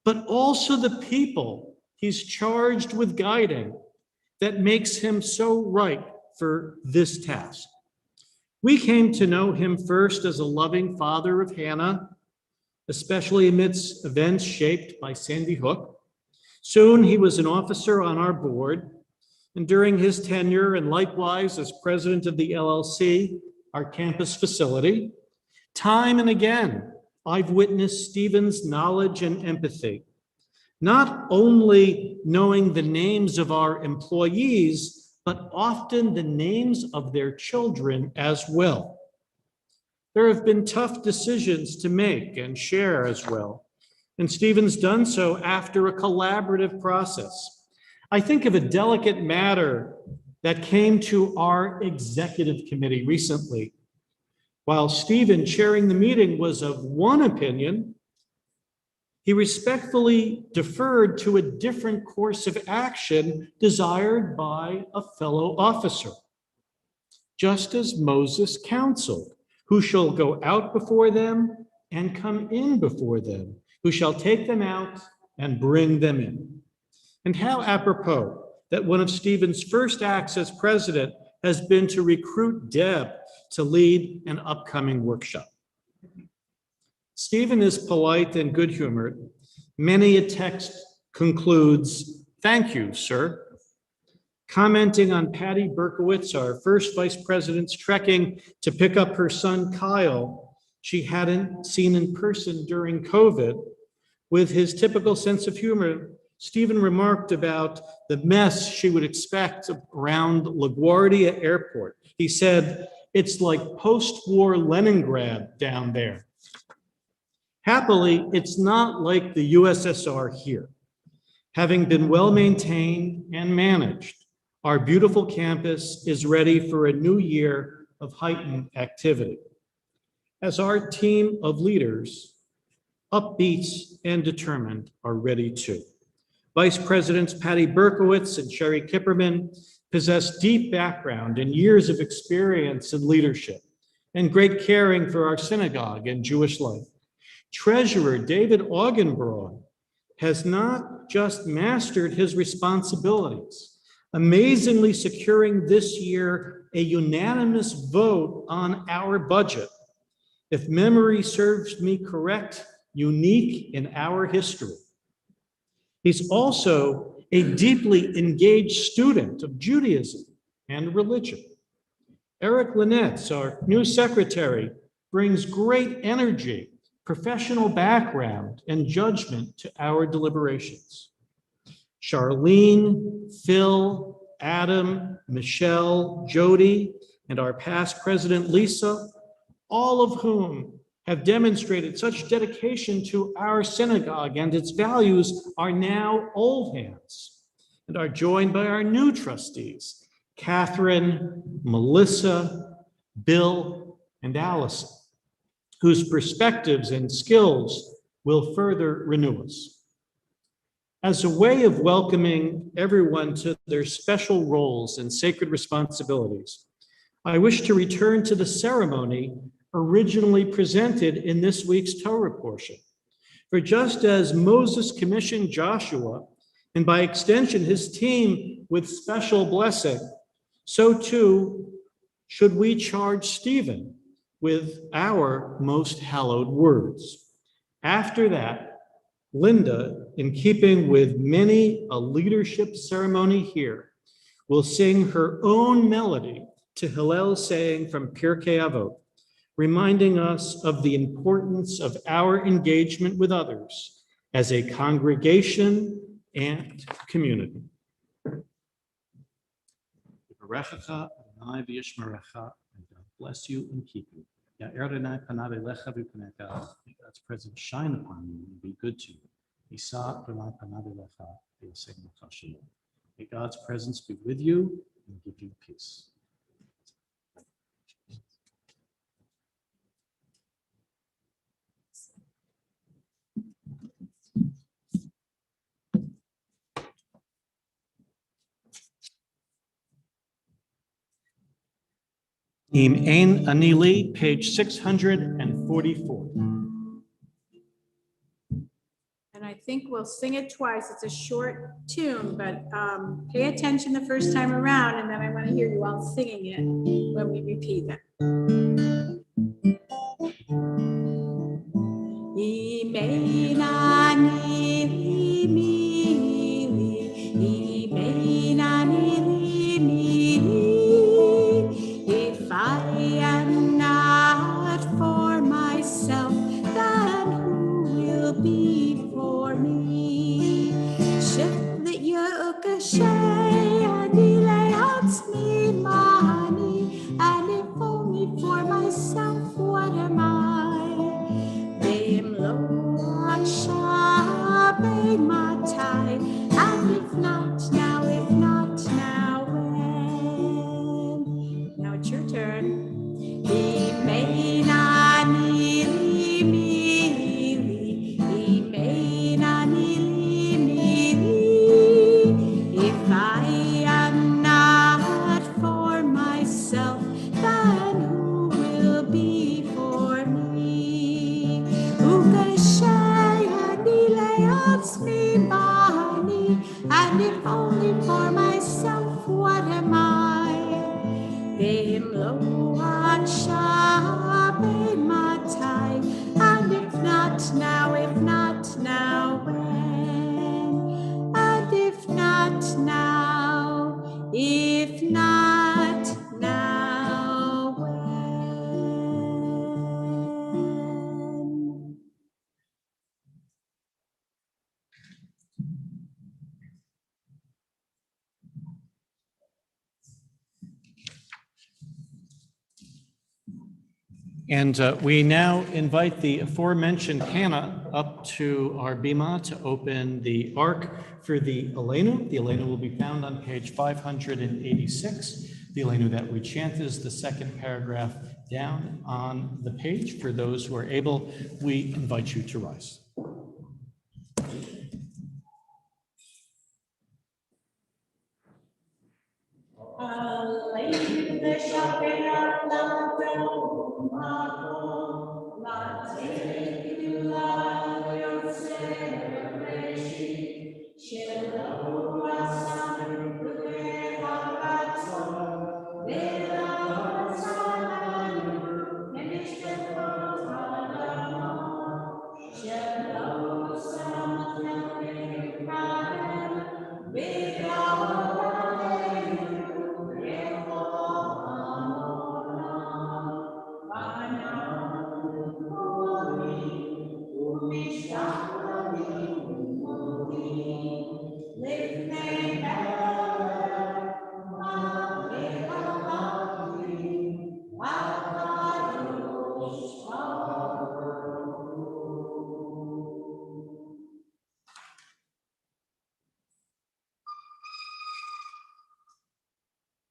but also the people he's charged with guiding that makes him so right for this task. We came to know him first as a loving father of Hannah, especially amidst events shaped by Sandy Hook. Soon he was an officer on our board, and during his tenure, and likewise as president of the LLC, our campus facility, time and again, I've witnessed Stephen's knowledge and empathy, not only knowing the names of our employees, but often the names of their children as well. There have been tough decisions to make and share as well, and Stephen's done so after a collaborative process. I think of a delicate matter that came to our executive committee recently. While Stephen, chairing the meeting, was of one opinion, he respectfully deferred to a different course of action desired by a fellow officer. Just as Moses counseled, who shall go out before them and come in before them, who shall take them out and bring them in. And how apropos that one of Stephen's first acts as president has been to recruit Deb to lead an upcoming workshop. Stephen is polite and good-humored. Many a text concludes, "Thank you, sir." Commenting on Patty Berkowitz, our first vice president's trekking to pick up her son Kyle, she hadn't seen in person during COVID. With his typical sense of humor, Stephen remarked about the mess she would expect around LaGuardia Airport. He said, "It's like post-war Leningrad down there." Happily, it's not like the USSR here. Having been well-maintained and managed, our beautiful campus is ready for a new year of heightened activity. As our team of leaders, upbeat and determined, are ready too. Vice Presidents Patty Berkowitz and Sherry Kipperman possess deep background and years of experience in leadership and great caring for our synagogue and Jewish life. Treasurer David Augenbraun has not just mastered his responsibilities, amazingly securing this year a unanimous vote on our budget. If memory serves me correct, unique in our history. He's also a deeply engaged student of Judaism and religion. Eric Linetz, our new secretary, brings great energy, professional background, and judgment to our deliberations. Charlene, Phil, Adam, Michelle, Jody, and our past president, Lisa, all of whom have demonstrated such dedication to our synagogue and its values, are now old hands and are joined by our new trustees, Catherine, Melissa, Bill, and Allison, whose perspectives and skills will further renew us. As a way of welcoming everyone to their special roles and sacred responsibilities, I wish to return to the ceremony originally presented in this week's Torah portion. For just as Moses commissioned Joshua, and by extension his team, with special blessing, so too should we charge Stephen with our most hallowed words. After that, Linda, in keeping with many a leadership ceremony here, will sing her own melody to Hillel saying from Pirkei Avot, reminding us of the importance of our engagement with others as a congregation and community. Yevarechecha Adonai v'yishmerecha, and God bless you and keep you. Ya'er Adonai panav elecha v'yipanecha, may God's presence shine upon you and be good to you. Yisa Adonai panav elecha v'yaseh lecha shalom. May God's presence be with you and give you peace. Im Ein Anili, page 644. And I think we'll sing it twice. It's a short tune, but pay attention the first time around, and then I want to hear you all singing it when we repeat it. Im Ein Anili, Im Ein Anili, if I am not for myself, then who will be for me? Shift the yoke and delay on me, money, and if only for my And we now invite the aforementioned Hannah up to our bima to open the ark for the Elenu. The Elenu will be found on page 586. The Elenu that we chant is the second paragraph down on the page. For those who are able, we invite you to rise.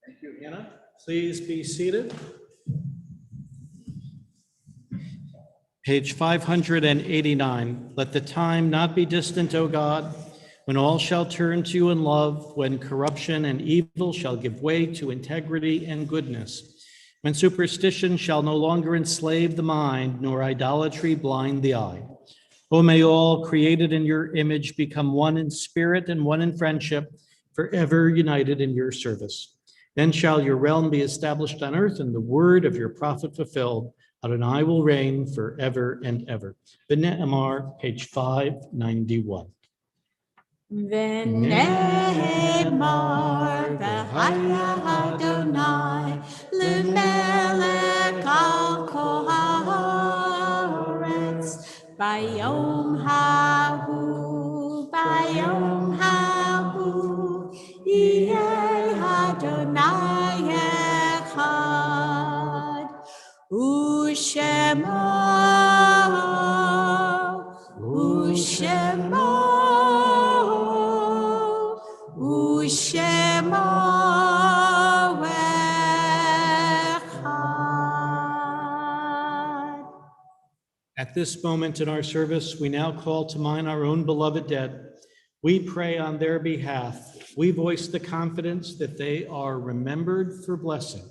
Thank you, Hannah. Please be seated. Page 589. Let the time not be distant, O God, when all shall turn to you in love, when corruption and evil shall give way to integrity and goodness, when superstition shall no longer enslave the mind, nor idolatry blind the eye. O may all created in your image become one in spirit and one in friendship, forever united in your service. Then shall your realm be established on earth and the word of your prophet fulfilled. Adonai will reign forever and ever. B'ne'emar, page 591. V'ne'emar v'haya Adonai l'melech al kol haaretz bayom hahu yeh Adonai echad u'shemo echad. At this moment in our service, we now call to mind our own beloved dead. We pray on their behalf. We voice the confidence that they are remembered for blessing.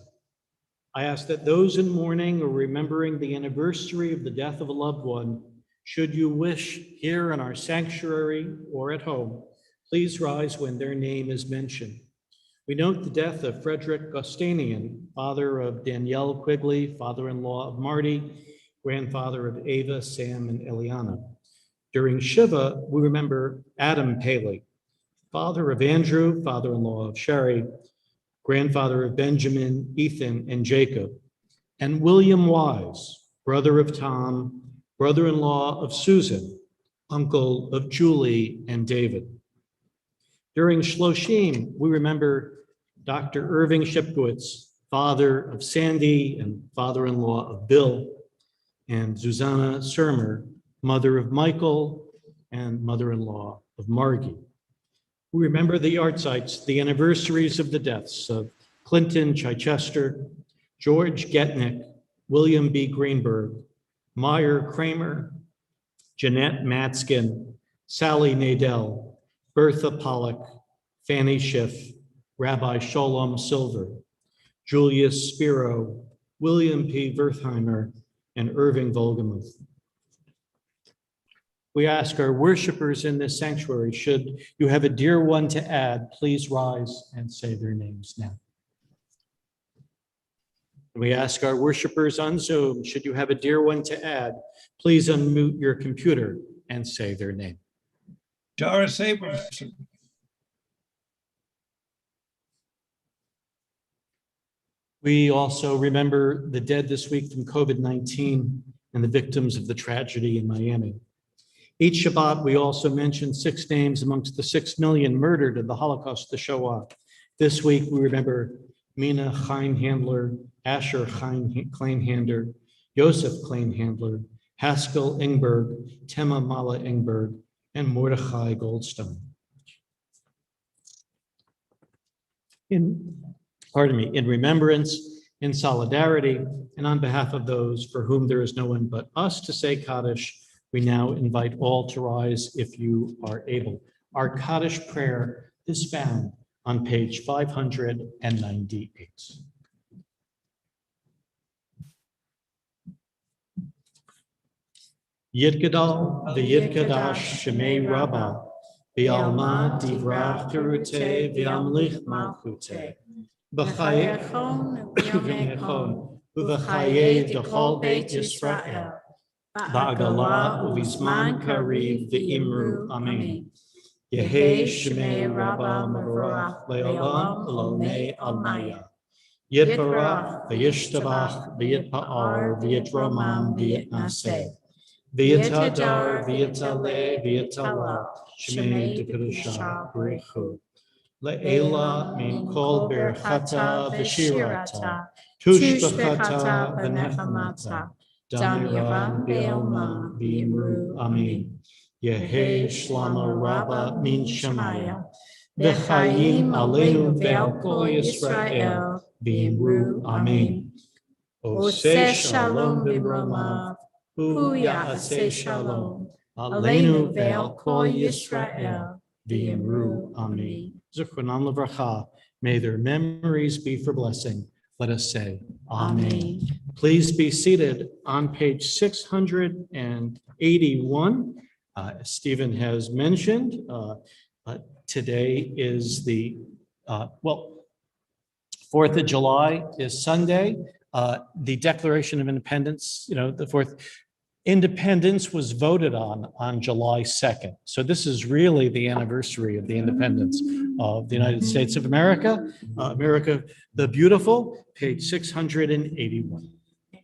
I ask that those in mourning or remembering the anniversary of the death of a loved one, should you wish here in our sanctuary or at home, please rise when their name is mentioned. We note the death of Frederick Gostanian, father of Danielle Quigley, father-in-law of Marty, grandfather of Ava, Sam, and Eliana. During Shiva, we remember Adam Paley, father of Andrew, father-in-law of Sherry, grandfather of Benjamin, Ethan, and Jacob, and William Wise, brother of Tom, brother-in-law of Susan, uncle of Julie and David. During Shloshim, we remember Dr. Irving Shipkowitz, father of Sandy and father-in-law of Bill, and Susanna Surmer, mother of Michael and mother-in-law of Margie. We remember the Yartzites, the anniversaries of the deaths of Clinton Chichester, George Getnick, William B. Greenberg, Meyer Kramer, Jeanette Matskin, Sally Nadell, Bertha Pollock, Fanny Schiff, Rabbi Sholem Silver, Julius Spiro, William P. Wertheimer, and Irving Volgemuth. We ask our worshipers in this sanctuary, should you have a dear one to add, please rise and say their names now. We ask our worshipers on Zoom, should you have a dear one to add, please unmute your computer and say their name. Doris Abramson. We also remember the dead this week from COVID-19 and the victims of the tragedy in Miami. Each Shabbat, we also mention 6 names amongst the 6 million murdered in the Holocaust, the Shoah. This week, we remember Mina Kleinhandler, Asher Kleinhander, Joseph Kleinhandler, Haskell Ingberg, Tema Mala Ingberg, and Mordechai Goldstone. In remembrance, in solidarity, and on behalf of those for whom there is no one but us to say Kaddish, we now invite all to rise if you are able. Our Kaddish prayer is found on page 598. Yitgadal v'yitgadash shemei Rabbah, v'alma divrach terute v'amlich malchute, b'chayechon v'yomechon, uv'chaye dechol beit Yisrael, ba'agala uv'zman kariv v'imru amen. Yehei shemei Rabbah mevorach le'olam elonei almaya. Yitbarach v'yishtabach v'yitpa'ar v'yitromam v'yitnaseh. V'yitadar v'yitale v'yitala shemei dekadusha b'rechu. Le'ela min kol berchata v'shirata tushbechata v'nechamata damiram be'alma v'imru amen. Yehei shlama rabba min shemaya v'chayim aleinu ve'al kol Yisrael v'imru amen. Oseh shalom b'romav Hu ya'aseh shalom, aleinu ve'al kol Yisrael, v'imru amen. Zichronam levracha, may their memories be for blessing. Let us say amen. Please be seated on page 681. As Stephen has mentioned, today is the, 4th of July is Sunday. The Declaration of Independence, the fourth independence was voted on July 2nd. So this is really the anniversary of the independence of the United States of America. America the Beautiful, page 681.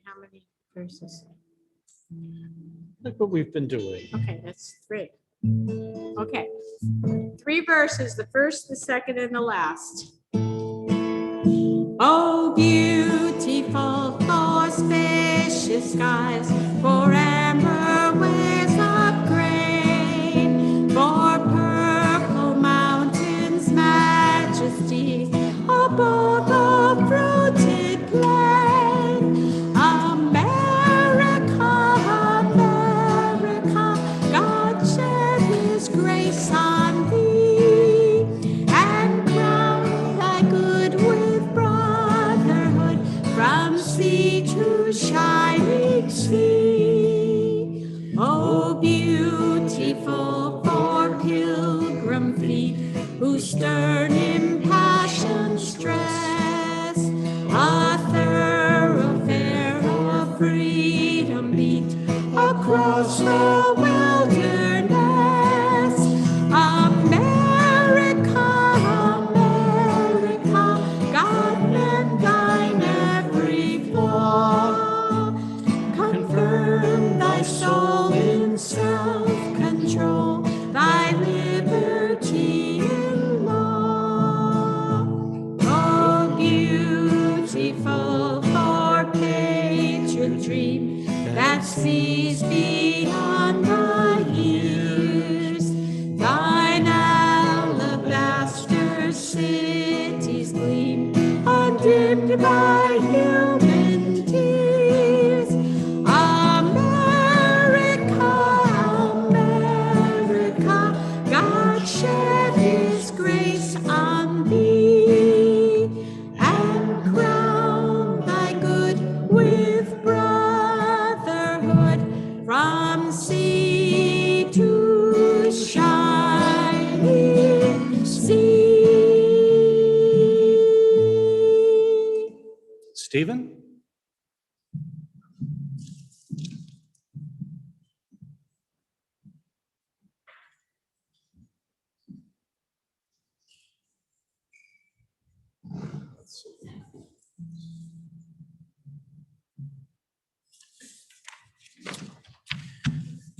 How many verses? Look what we've been doing. Okay, that's 3. Okay, 3 verses, the first, the second, and the last. Oh, beautiful for spacious skies, for amber waves of grain, for purple mountains' majesty, above the fruited plain. America, America, God shed His grace on thee, and crown thy good with brotherhood from sea to shining sea. Oh, beautiful for pilgrim feet who stern impassioned stress, a thoroughfare of freedom beat across the wilderness. America, America, God mend thine every flaw. Confirm thy soul in self-control, thy liberty in law. Oh, beautiful for patriot dream that sees beyond the years. Thine alabaster cities gleam, undimmed by human tears. America, America, God shed His grace on thee, and crown thy good with brotherhood from sea to shining sea. Stephen?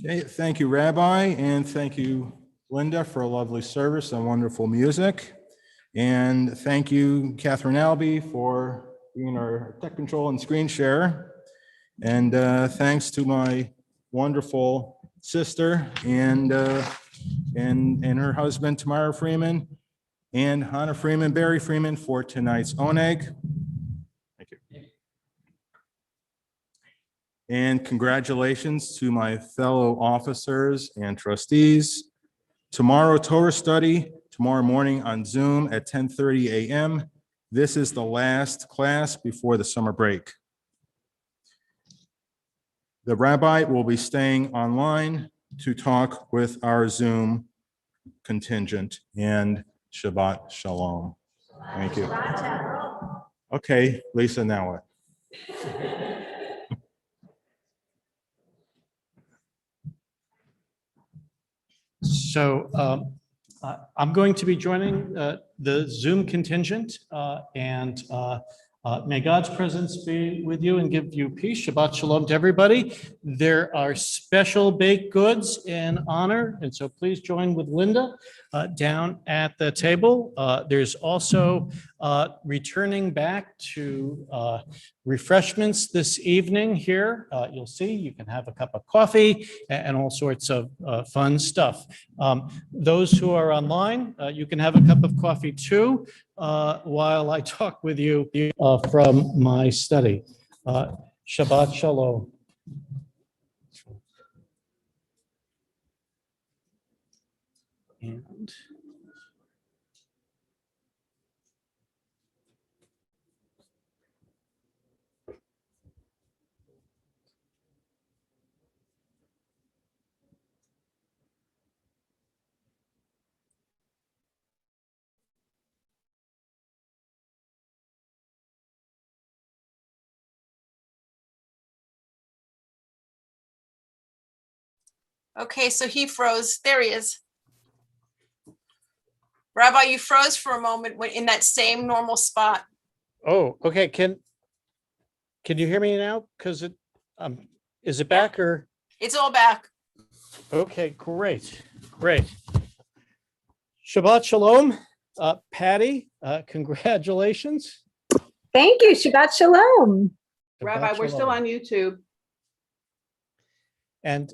Okay, thank you, Rabbi, and thank you, Linda, for a lovely service and wonderful music. And thank you, Catherine Albee, for being our tech control and screen share. And thanks to my wonderful sister and her husband, Tamara Freeman, and Hannah Freeman, Barry Freeman, for tonight's oneg. Thank you. And congratulations to my fellow officers and trustees. Tomorrow, Torah study, tomorrow morning on Zoom at 10:30 a.m. This is the last class before the summer break. The rabbi will be staying online to talk with our Zoom contingent, and Shabbat Shalom. Thank you. Okay, Lisa, now what? So I'm going to be joining the Zoom contingent, and may God's presence be with you and give you peace. Shabbat shalom to everybody. There are special baked goods in honor, and so please join with Linda down at the table. There's also returning back to refreshments this evening here. You'll see you can have a cup of coffee and all sorts of fun stuff. Those who are online, you can have a cup of coffee too while I talk with you from my study. Shabbat shalom. And Okay, so he froze. There he is. Rabbi, you froze for a moment in that same normal spot. oh, okay. Can you hear me now? Because is it back or? It's all back. Okay, great. Shabbat shalom, Patty. Congratulations. Thank you. Shabbat shalom. Shabbat Rabbi, we're still shalom. on YouTube. And